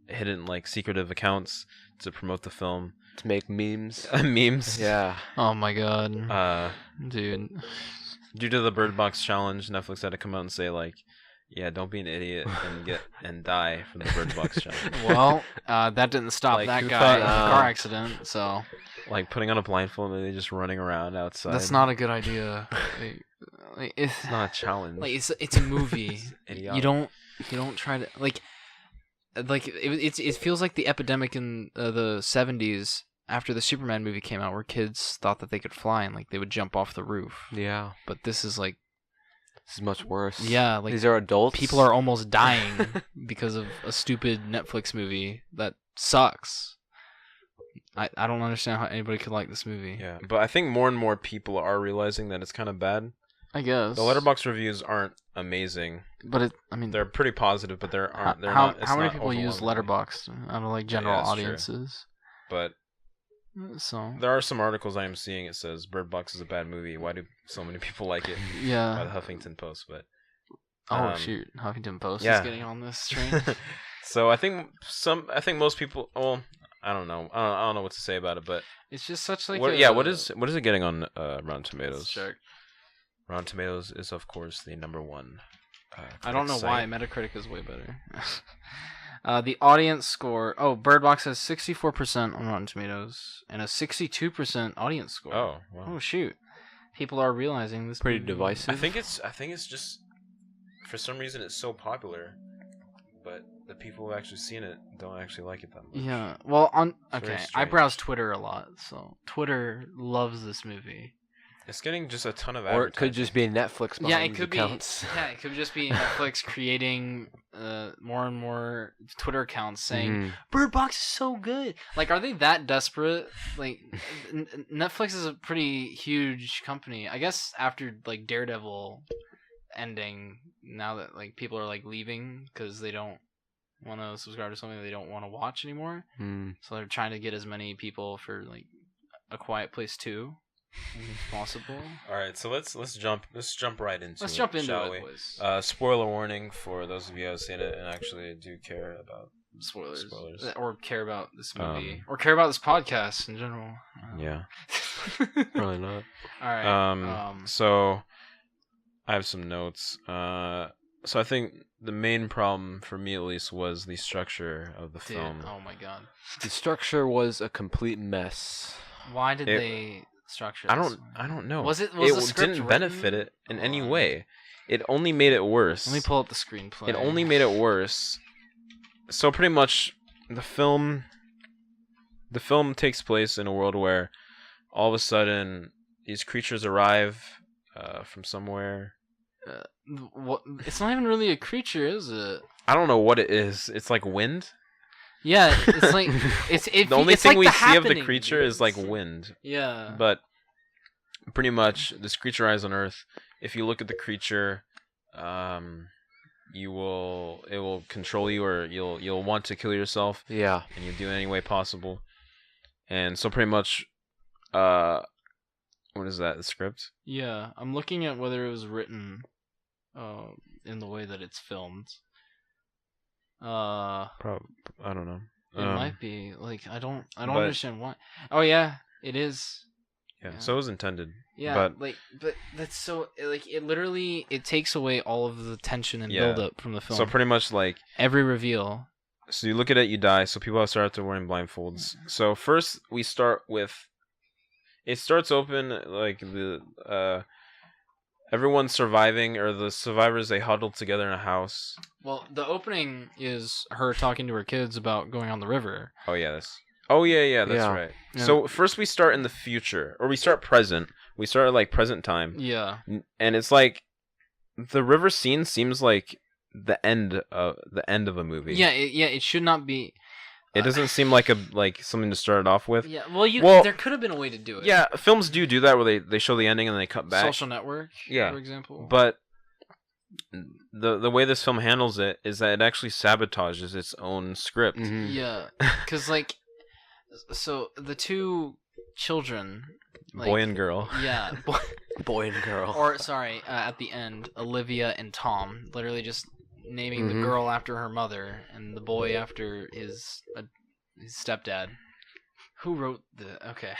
hidden, secretive accounts to promote the film. To make memes. Memes. Yeah. Oh my God. Dude. Due to the Bird Box challenge, Netflix had to come out and say, yeah, don't be an idiot and die from the Bird Box challenge. Well, that didn't stop that who guy in a thought, car accident, so... Putting on a blindfold and just running around outside. That's not a good idea. It's not a challenge. It's a movie. Idiotic. You don't try to it feels like the epidemic in the 70s after the Superman movie came out, where kids thought that they could fly and they would jump off the roof. Yeah. But this is This is much worse. Yeah, these are adults. People are almost dying because of a stupid Netflix movie that sucks. I don't understand how anybody could like this movie. Yeah, but I think more and more people are realizing that it's kind of bad. I guess. The Letterboxd reviews aren't amazing. But they're pretty positive, but they're how not. It's how many not people use overwhelmingly. Letterboxd? I don't know, general Yeah, that's true. audiences. But So There are some articles I am seeing. It says Bird Box is a bad movie. Why do so many people like it? By yeah. the Huffington Post, but Oh shoot, Huffington Post yeah. is getting on this train. So I think most people. Well, I don't know. I don't know what to say about it, but It's just such like what is it getting on Rotten Let's Tomatoes? check. Rotten Tomatoes is of course the number one. I don't know critic why site. Metacritic is way better. The audience score. Oh, Bird Box has 64% on Rotten Tomatoes and a 62% audience score. Oh, wow. Oh shoot! People are realizing this. Pretty movie- divisive. I think it's just for some reason it's so popular, but the people who've actually seen it don't actually like it that much. Yeah. Well, It's very I strange. browse Twitter a lot, so Twitter loves this movie. It's getting just a ton of Or advertising. it could just be Netflix behind Yeah, it these could accounts. be. Yeah, it could just be Netflix creating more and more Twitter accounts saying Mhm. Bird Box is so good. Like, are they that desperate? Like, Netflix is a pretty huge company. I guess after like Daredevil ending, now that like people are like leaving because they don't want to subscribe to something they don't want to watch anymore. Mm. So they're trying to get as many people for like A Quiet Place 2 as possible. All right, so let's jump right into Let's it. jump into shall it, we? boys. Spoiler warning for those of you who have seen it and actually do care about. Spoilers. Spoilers. Or care about this movie. Or care about this podcast in general. Yeah. Probably not. Alright. So I have some notes. So I think the main problem for me at least was the structure of the Dude, film. oh my god. The structure was a complete mess. Why did they structure I this don't know. Was the it script didn't benefit written? it in Hold any on. way. It only made it worse. Let me pull up the screenplay. It only made it worse. So pretty much the film takes place in a world where all of a sudden these creatures arrive from somewhere. What? It's not even really a creature, is it? I don't know what it is. It's like wind. Yeah, it's like The only it's thing like we The see of the Happening, creature dude. is like wind. Yeah. But pretty much this creature arrives on Earth. If you look at the creature, it will control you, or you'll want to kill yourself, Yeah. and you'll do it any way possible. And so pretty much, what is that? The script? Yeah, I'm looking at whether it was written in the way that it's filmed. I don't know. It might be. Like I don't but- understand why. Oh yeah, it is. Yeah, Yeah. so it was intended. Yeah, But- but that's so like it literally it takes away all of the tension and Yeah. build up from the film. So pretty much like, Every reveal. so you look at it, you die. So people have started to wearing blindfolds. So first we start with, it starts open like the everyone's surviving, or the survivors, they huddle together in a house. Well, the opening is her talking to her kids about going on the river. Oh yeah, that's Yeah. right. Yeah. So first we start in the future, or we start present. We start at like present time, Yeah. and it's like the river scene seems like the end of a movie. Yeah, it should not be. It doesn't seem like something to start it off with. Yeah, well, Well, there could have been a way to do it. Yeah, films do that where they show the ending and then they cut back. Social Network, Yeah. for example. But the way this film handles it is that it actually sabotages its own script. Mhm. Yeah, because like, so the two children, like, Boy and girl. yeah, Boy and girl. or sorry, at the end, Olivia and Tom, literally just naming the Mhm. girl after her mother and the boy after his stepdad. Who wrote the? Okay.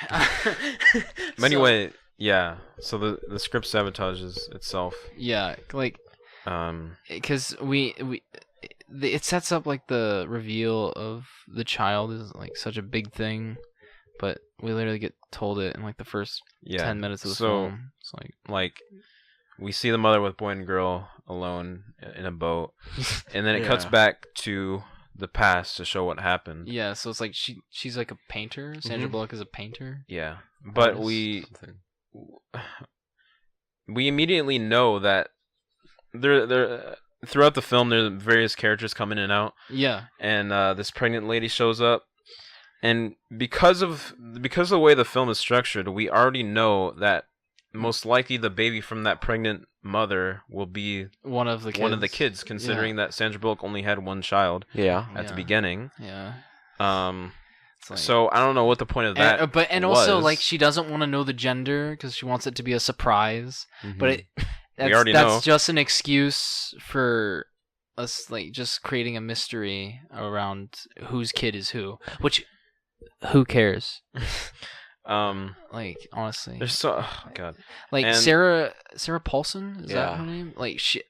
But anyway, yeah. So the script sabotages itself. Yeah, like. Um, Because it sets up like the reveal of the child is like such a big thing, but we literally get told it in like the first yeah. 10 minutes of the So, film. It's like, we see the mother with boy and girl alone in a boat, and then it cuts Yeah. back to the past to show what happened. yeah, so it's like she's like a painter. Sandra Mhm. Bullock is a painter. Yeah, but Artist. we immediately know that there throughout the film there are various characters come in and out, Yeah, and this pregnant lady shows up, and because of the way the film is structured, we already know that most likely the baby from that pregnant mother will be one of the kids. considering that Sandra Bullock only had one child Yeah. at the Yeah. beginning. Yeah, like, so I don't know what the point of that. and also like she doesn't want to know the gender because she wants it to be a surprise. Mhm. But already that's know. just an excuse for us, like just creating a mystery around whose kid is who who cares? Like honestly, There's oh god. like and- Sarah Paulson, is that Yeah. her name? Like she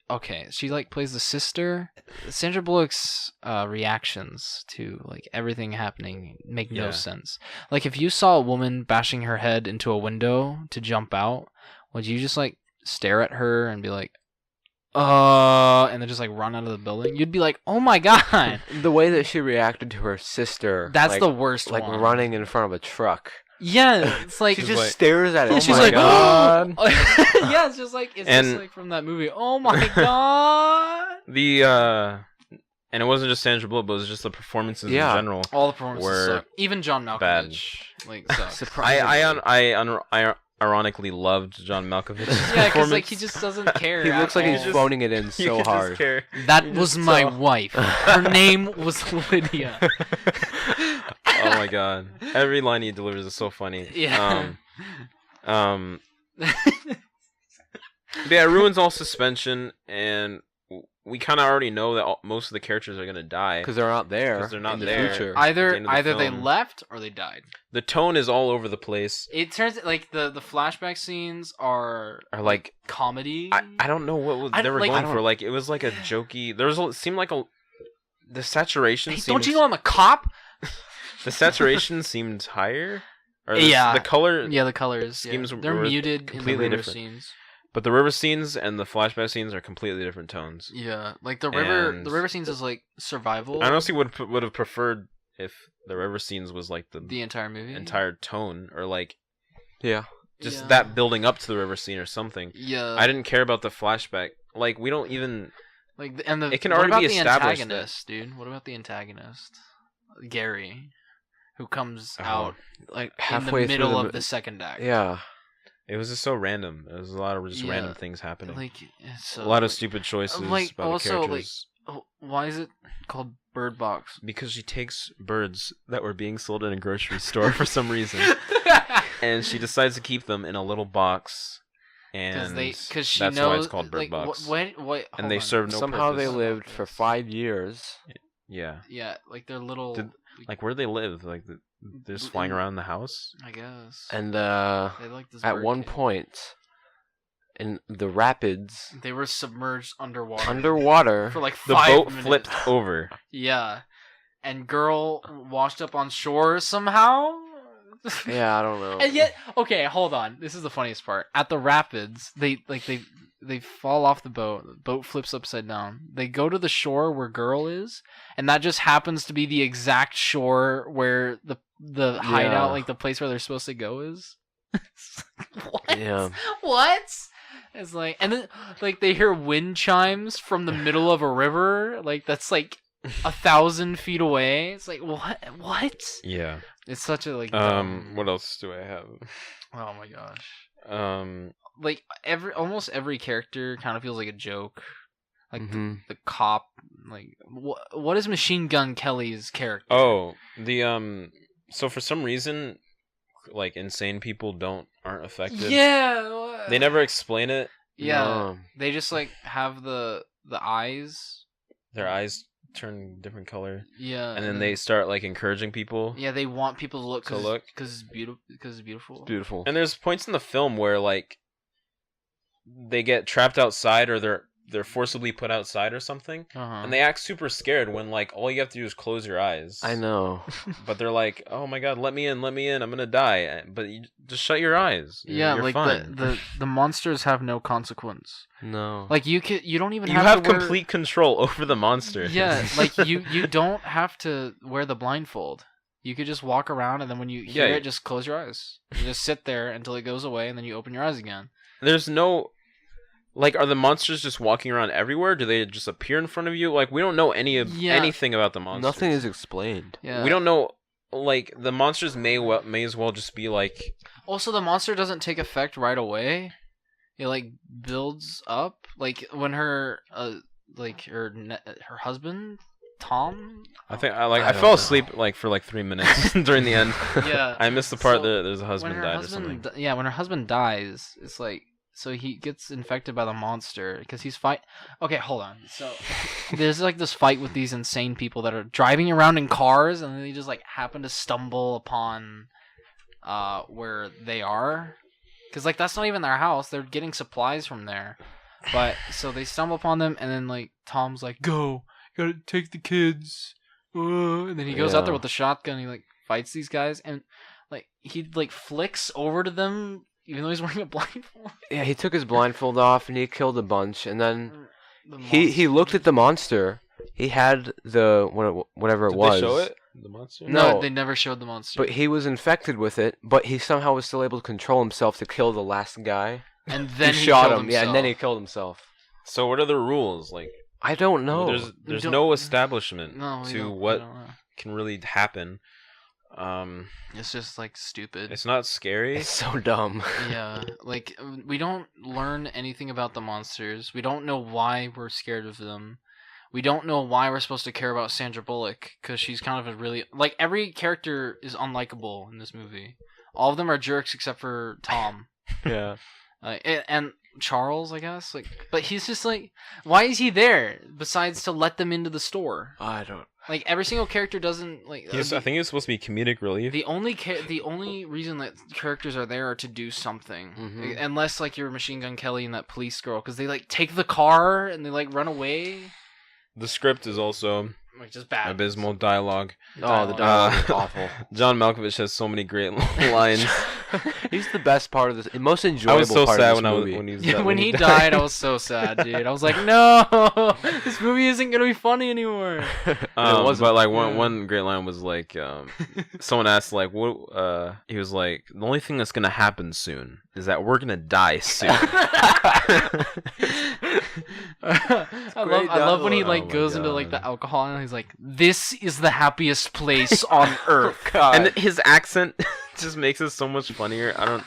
like plays the sister. Sandra Bullock's reactions to like everything happening make no Yeah. sense. Like if you saw a woman bashing her head into a window to jump out, would you just like stare at her and be like, and then just like run out of the building? You'd be like, oh my god. The way that she reacted to her sister. That's like, the worst like one. running in front of a truck. Yeah, it's like She She's just like- stares at it. yeah, Oh she's my like, god. yeah, it's just like And- like from that movie. Oh my god! The and it wasn't just Sandra Bullock, but it was just the performances Yeah. in general. All the performances Were suck. Even John Malkovich like sucks. Surprisingly. I ironically loved John Malkovich's Yeah, because performance. like he just doesn't care. He at looks like he's all. phoning it in You so could hard. Just care. That you was just my tell. wife. Her name was Lydia. Oh my god! Every line he delivers is so funny. Yeah. Yeah, it ruins all suspension, and we kind of already know that most of the characters are gonna die. Because they're not there. 'Cause they're not in the there. future. At the either end of the either they film. left or they died. The tone is all over the place. It turns like the flashback scenes are Or like comedy. I don't know what I they were like- going I for. Like it was like a jokey. There was it seemed like the saturation. Hey, seemed, don't you know I'm a cop? the saturation seemed higher? Or Yeah. the color. Yeah, the colors. Schemes yeah. They're were muted in the completely river different. scenes. But the river scenes and the flashback scenes are completely different tones. Yeah, like the river. And- The river scenes is like survival. I honestly would have preferred if the river scenes was like the entire movie. entire tone, or like Yeah. just Yeah. that building up to the river scene or something. Yeah. I didn't care about the flashback. Like we don't even. Like and the. It can what already about be the established antagonist, dude? What about the antagonist, Gary, who comes Oh, out Like in the halfway middle through of the second act? Yeah. It was just so random. It was a lot of just Yeah. random things happening. Like it's A lot of stupid choices like, by also, the like- characters. why is it called Bird Box? Because she takes birds that were being sold in a grocery store for some reason, and she decides to keep them in a little box. And Because she that's knows why it's called Bird like, Box. What? And they serve no Somehow purpose. they lived for 5 years. Yeah, Yeah, like they're little. like where they live, like they're just flying around the house. I guess. And they like this at bird one cage. point in the rapids they were submerged underwater. underwater, for like The 5 boat minutes. flipped over. Yeah, and girl washed up on shore somehow. yeah, I don't know. And yet, okay, hold on. This is the funniest part. At the rapids, they fall off the boat. The boat flips upside down. They go to the shore where girl is, and that just happens to be the exact shore where the hideout, Yeah. like the place where they're supposed to go, is. What? Yeah. What? It's like, and then like they hear wind chimes from the middle of a river, like that's like 1,000 feet away. It's like what? What? Yeah. It's such a like. dumb- What else do I have? Oh my gosh. Like almost every character kind of feels like a joke. Like Mhm. the cop, like what is Machine Gun Kelly's character? Oh, so for some reason, like insane people aren't affected. Yeah. They never explain it. Yeah. No. They just like have the eyes. Their eyes turn different color, Yeah. and then they start like encouraging people. Yeah, they want people to look To look. because it's beautiful. Because it's beautiful. Beautiful. And there's points in the film where like they get trapped outside, or they're forcibly put outside or something, Uh-huh. and they act super scared when like all you have to do is close your eyes. I know. But they're like, "Oh my god, let me in, I'm gonna die." But you just shut your eyes. Yeah, You're like fine. the monsters have no consequence. No. Like you don't even You have have to wear... complete control over the monster. Yeah, like you don't have to wear the blindfold. You could just walk around, and then when you hear Yeah. it, just close your eyes. You just sit there until it goes away, and then you open your eyes again. There's no, like, are the monsters just walking around everywhere? Do they just appear in front of you? Like, we don't know anything about the monsters. Nothing is explained. Yeah. We don't know. Like, the monsters may as well just be like. Also, the monster doesn't take effect right away. It like builds up. Like when her her husband Tom? I think I I don't fell know. asleep like for like 3 minutes during the end. Yeah. I missed the part So, that there's a when husband her died or husband, something. yeah, when her husband dies, it's like so he gets infected by the monster because he's fight. Okay, hold on. So there's like this fight with these insane people that are driving around in cars, and they just like happen to stumble upon where they are, because like that's not even their house. They're getting supplies from there, but so they stumble upon them, and then like Tom's like, "Go, you gotta take the kids," and then he goes out there Yeah. with the shotgun. He like fights these guys, and like he like flicks over to them, even though he's wearing a blindfold. Yeah, he took his blindfold off and he killed a bunch, and then The he looked at the monster. He had the whatever it Did was. they show it? The monster? No, No. they never showed the monster. But he was infected with it, but he somehow was still able to control himself to kill the last guy. and then he shot killed him, yeah, and then he himself. killed himself. So what are the rules? Like, I don't know. there's Don't- no establishment No, we to don't- we what don't know. can really happen. It's just like stupid. It's not scary. It's so dumb. Yeah, like we don't learn anything about the monsters. We don't know why we're scared of them. We don't know why we're supposed to care about Sandra Bullock because she's kind of a really like every character is unlikable in this movie. All of them are jerks except for Tom. Yeah. And Charles, I guess. Like, but he's just like, why is he there besides to let them into the store? I don't. Like every single character doesn't like. I think he was supposed to be comedic relief. The only reason that characters are there are to do something, Mhm. unless like you're Machine Gun Kelly and that police girl, because they like take the car and they like run away, The script is also like just bad. abysmal dialogue. Oh, the dialogue is awful. John Malkovich has so many great lines. He's the best part of this. The most I enjoyable was so part sad of this movie. when he was Yeah, when when he died, I was so sad, dude. I was like, no, this movie isn't gonna be funny anymore. But like Yeah. one great line was like, someone asked like, what? He was like, the only thing that's gonna happen soon is that we're gonna die soon. I love when he like Oh my goes into like God. the alcohol and he's like, "This is the happiest place on earth." And his accent just makes it so much funnier. I don't.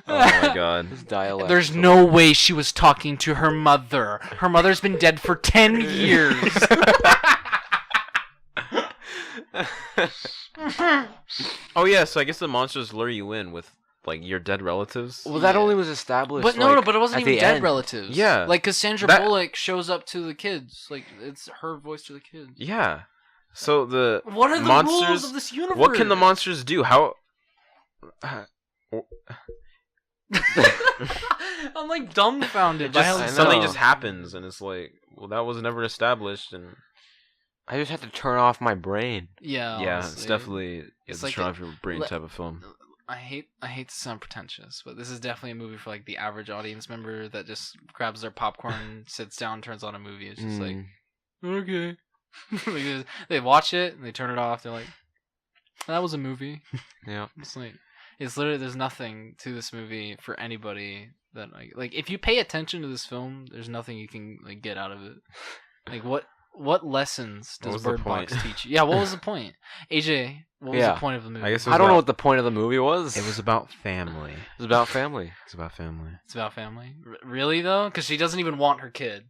Oh my god. His dialect. There's no way she was talking to her mother. Her mother's been dead for 10 years. Oh yeah, so I guess the monsters lure you in with like your dead relatives. Well, that only was established. But no, like, but it wasn't at even the dead end. relatives. Yeah. Like, because Sandra That- Bullock shows up to the kids. Like, it's her voice to the kids. Yeah. So the What are the monsters, rules of this universe? What can the monsters do? How? I'm like dumbfounded. by how I this- Something know. just happens, and it's like, well, that was never established, and I just had to turn off my brain. Yeah, yeah, honestly. it's definitely It's it's like a turn off your brain le- type of film. I hate to sound pretentious, but this is definitely a movie for like the average audience member that just grabs their popcorn, sits down, turns on a movie. It's just like, okay. Like, they watch it and they turn it off. They're like, that was a movie. Yeah. It's like, it's literally, there's nothing to this movie for anybody that like if you pay attention to this film, there's nothing you can like get out of it. Like what lessons What does was the Bird Box point? teach you? Yeah, what was the point? AJ, what was Yeah. the point of the movie? I guess it I was don't know about- what the point of the movie was. It was about family. It was about family. It's about family. It's about family. Really though? Because she doesn't even want her kid.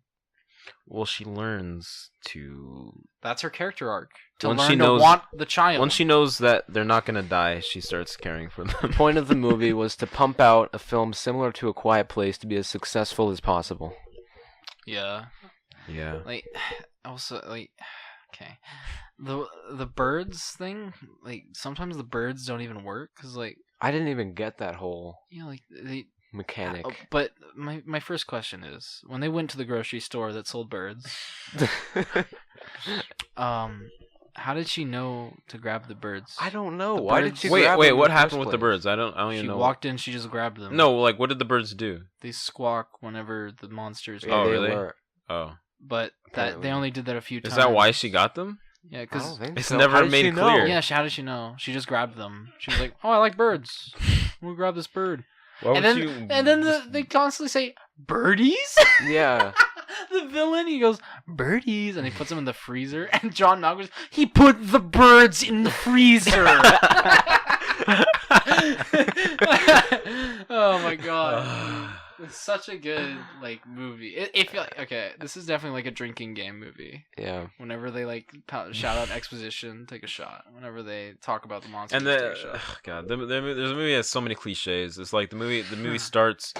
Well, she learns to. That's her character arc. To Once learn she to knows- want the child. Once she knows that they're not gonna die, she starts caring for The them. point of the movie was to pump out a film similar to A Quiet Place to be as successful as possible. Yeah. Yeah. Like, also, like, okay. The birds thing, like, sometimes the birds don't even work, because, like, I didn't even get that whole you know, like, they... mechanic. But my first question is, when they went to the grocery store that sold birds, how did she know to grab the birds? I don't know. The Why birds- did she Wait, grab wait. them in What the happened first with the place? birds? I don't She even know. walked in, she just grabbed them. No, like what did the birds do? They squawk whenever the monsters Yeah, Oh, they really? were- Oh, But that Apparently. they only did that a few times. is that why she got them? Yeah, I because don't think It's so. never How did made she know? clear. yeah. How did she know? She just grabbed them. She was like, "Oh, I like birds. We'll grab this bird." Why And then they constantly say birdies. Yeah. The villain, he goes birdies, and he puts them in the freezer. And John Malkovich, he put the birds in the freezer. Oh my god. It's such a good like movie. It feel like, okay, this is definitely like a drinking game movie. Yeah. Whenever they like shout out exposition, take a shot. Whenever they talk about the monsters, And take a shot. God, there's a movie that has so many cliches. It's like the movie starts,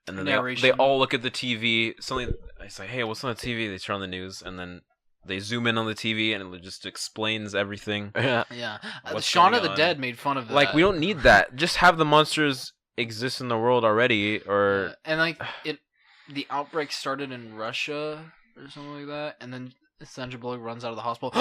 and then they Narration. all look at the TV. Suddenly, it's like, hey, what's on the TV? They turn on the news, and then they zoom in on the TV, and it just explains everything. Yeah. Yeah, What's Shaun going of the on. Dead made fun of that. Like, we don't need that. Just have the monsters exist in the world already, or And like the outbreak started in Russia or something like that, and then Sandra Bullock runs out of the hospital.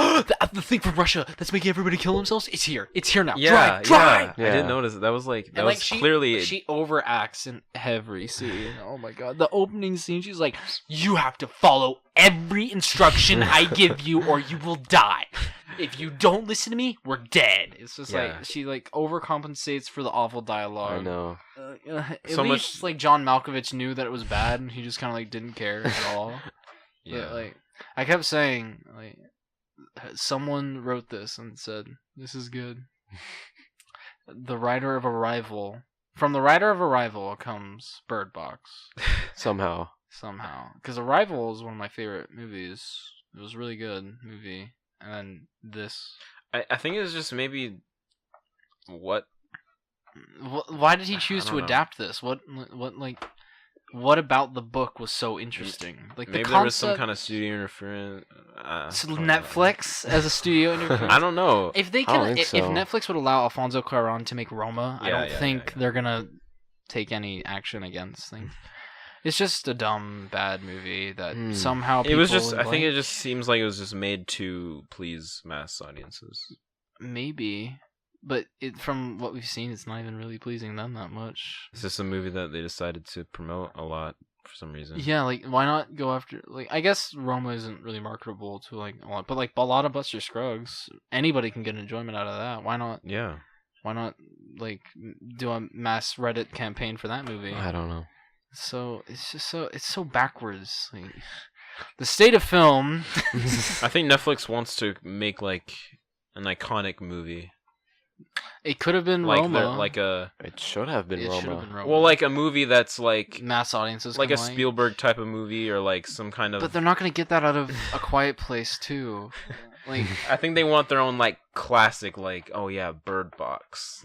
The thing from Russia that's making everybody kill themselves. It's here. It's here now. yeah, Drive. yeah. I didn't notice that was like that And was like clearly she overacts in every scene. Oh my god, the opening scene. She's like, "You have to follow every instruction I give you, or you will die. If you don't listen to me, we're dead." It's just Yeah. like she like overcompensates for the awful dialogue. I know. At So least like John Malkovich knew that it was bad, and he just kind of like didn't care at all. yeah. But, like I kept saying, like someone wrote this and said, "This is good." The writer of Arrival. From the writer of Arrival comes Bird Box. Somehow. Somehow, because Arrival is one of my favorite movies. It was a really good movie, and then this. I think it's just maybe what Why did he choose I to don't know. adapt this? What about the book was so interesting? Like maybe the there was some concept. kind of studio interference. So I don't know. Netflix as a studio interference. I don't know. If they I don't can, think if so. Netflix would allow Alfonso Cuarón to make Roma, I Yeah, don't yeah, think yeah. they're gonna take any action against things. It's just a dumb, bad movie that somehow people It was just. I like. think it just seems like it was just made to please mass audiences. Maybe, but from what we've seen, it's not even really pleasing them that much. It's just a movie that they decided to promote a lot for some reason. Yeah, like why not go after like I guess Roma isn't really marketable to like a lot, but like a lot of Buster Scruggs, anybody can get enjoyment out of that. Why not? Yeah. Why not like do a mass Reddit campaign for that movie? I don't know. So it's so backwards. Like, the state of film. I think Netflix wants to make like an iconic movie, It could have been like Roma. like a It should have been It should have Roma. been Roma. well, like a movie that's like mass audiences, like a can like. Spielberg type of movie or like some kind of. But they're not gonna get that out of A Quiet Place too. Like I think they want their own like classic, like oh yeah, Bird Box.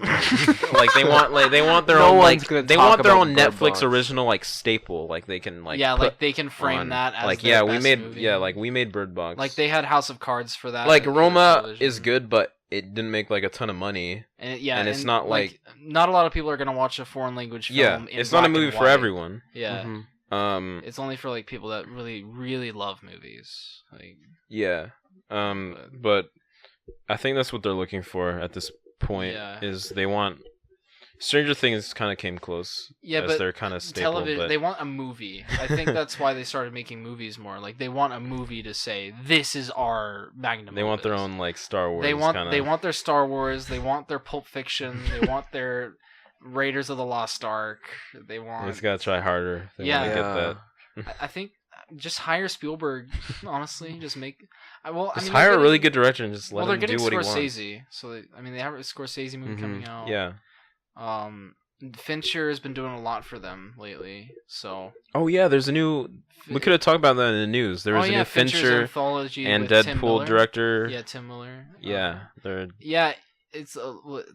like they want their No own like one's gonna they talk want their about own Bird Netflix Box. original like staple. Like they can like yeah, put like they can frame on, that as like their yeah we best made movie. yeah like we made Bird Box. Like they had House of Cards for that. like for Roma television. is good, but it didn't make like a ton of money. And yeah, and it's not like- not a lot of people are gonna watch a foreign language film. Yeah, in it's not a black movie and for white. everyone. Yeah, Mhm. it's only for like people that really really love movies. Like Yeah. But I think that's what they're looking for at this point. Yeah. Is they want Stranger Things kind of came close. Yeah, as but their kind of staple. television. But They want a movie. I think that's why they started making movies more. Like they want a movie to say this is our magnum. they want their opus." own like Star Wars. They want kinda... they want their Star Wars. They want their Pulp Fiction. They want their Raiders of the Lost Ark. They They want. just gotta try harder. They Yeah. want to get that. I think just hire Spielberg. Honestly, just make. Just hire a really good director and just let they're him getting do what he Scorsese, wants. so they have a Scorsese movie Mhm. coming out. Yeah. Fincher has been doing a lot for them lately. So Oh yeah, there's a new. We could have talked about that in the news. There was a new Fincher's Fincher anthology and with Tim Deadpool Miller. director. Yeah, Tim Miller. Yeah, they're Yeah, it's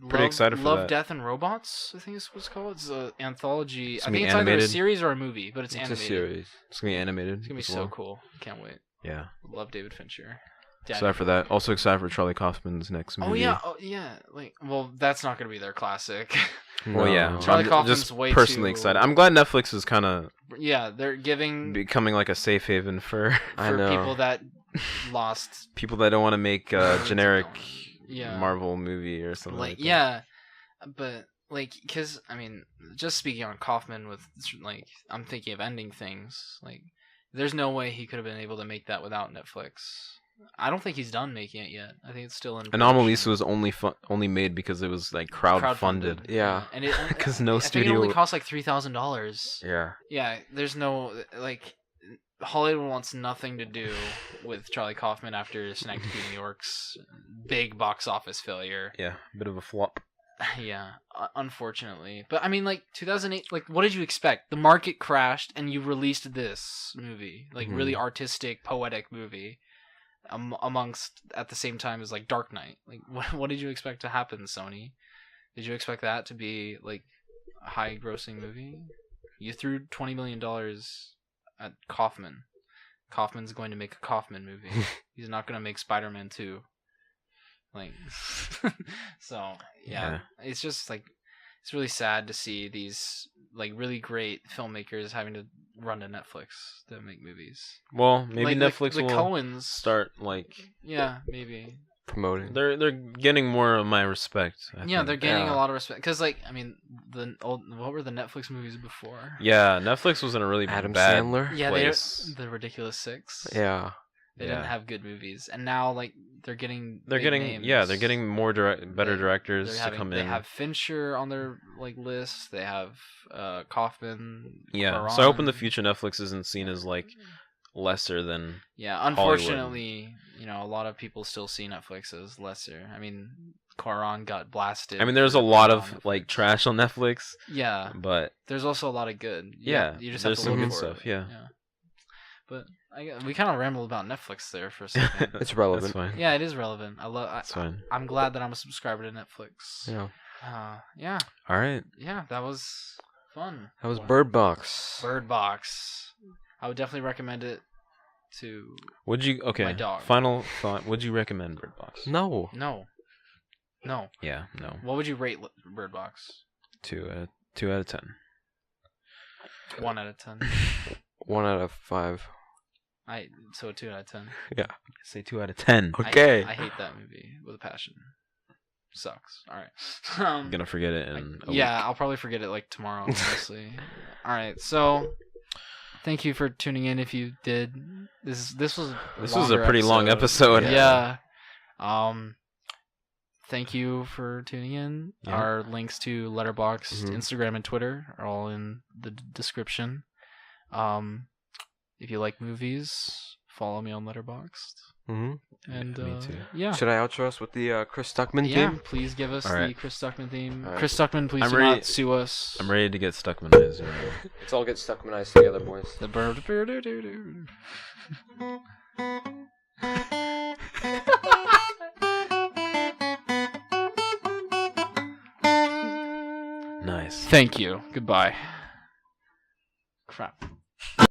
Pretty excited for Love, that. Death, and Robots. I think is what it's called. It's an anthology. It's I gonna be think it's either a animated. series or a movie, but it's It's animated. a series. it's gonna be animated. It's gonna be as so well. cool. Can't wait. Yeah. Love David Fincher. Daddy. Excited for that. Also excited for Charlie Kaufman's next movie. Oh yeah. Like, well, that's not gonna be their classic. Well, yeah. Charlie I'm Kaufman's just way personally too- excited. I'm glad Netflix is kind of Yeah, they're giving becoming like a safe haven for I for know. people that lost. people that don't want to make a generic Yeah. Marvel movie or something like that. yeah, but like, cause I mean, just speaking on Kaufman with like, I'm thinking of ending things. Like, there's no way he could have been able to make that without Netflix. I don't think he's done making it yet. I think it's still in. Anomalisa production. was only made because it was like crowdfunded. Yeah. and it 'Cause no I think studio- it only cost like $3,000. Yeah. Yeah, there's no like. Hollywood wants nothing to do with Charlie Kaufman after Synecdoche, New York's big box office failure. Yeah. Bit of a flop. Yeah, unfortunately. But I mean, like 2008. Like, what did you expect? The market crashed, and you released this movie, like really artistic, poetic movie, amongst at the same time as like Dark Knight. Like, what did you expect to happen, Sony? Did you expect that to be like a high-grossing movie? You threw $20 million at Kaufman. Kaufman's going to make a Kaufman movie. He's not going to make Spider-Man 2. Like, so yeah, it's just like it's really sad to see these like really great filmmakers having to run to Netflix to make movies. Well, maybe Netflix the will Coens start like maybe promoting. They're getting more of my respect. I think. they're gaining a lot of respect because like I mean what were the Netflix movies before? Yeah, Netflix was in a really Adam bad Sandler. Yeah, place. the Ridiculous Six. Yeah. They didn't have good movies, and now like they're getting names. They're getting more better directors to come in. They have Fincher on their like list. They have Kaufman. Yeah, Cuarón. so I hope in the future Netflix isn't seen as like lesser than. Yeah, unfortunately, a lot of people still see Netflix as lesser. I mean, Cuarón got blasted. I mean, there's a lot of like trash on Netflix. Yeah, but there's also a lot of good. Yeah, you just have to some look good for stuff. it. Yeah. But we kind of rambled about Netflix there for a second. It's relevant. That's fine. Yeah, it is relevant. It's fine. I'm glad that I'm a subscriber to Netflix. Yeah. Yeah. All right. Yeah, that was fun. That was Bird Box. Bird Box. I would definitely recommend it to my dog. Final thought. Would you recommend Bird Box? No. No. Yeah, no. What would you rate Bird Box? 2 out of 10. 1 out of 10. 1 out of 5. So a 2 out of 10. Yeah. Say 2 out of 10. Okay. I hate that movie with a passion. Sucks. All right. I'm gonna forget it in a week. I'll probably forget it like tomorrow, honestly. All right. So, thank you for tuning in. If you did, this was a pretty long episode. Yeah. Thank you for tuning in. Yeah. Our links to Letterboxd, Instagram, and Twitter are all in the description. If you like movies, follow me on Letterboxd. And me too. Yeah. Should I outro us with the Chris Stuckman theme? Yeah, please give us the Chris Stuckman theme. Chris Stuckman, please do not sue us. I'm ready to get Stuckmanized. Let's all get Stuckmanized together, boys. The Nice. Thank you. Goodbye.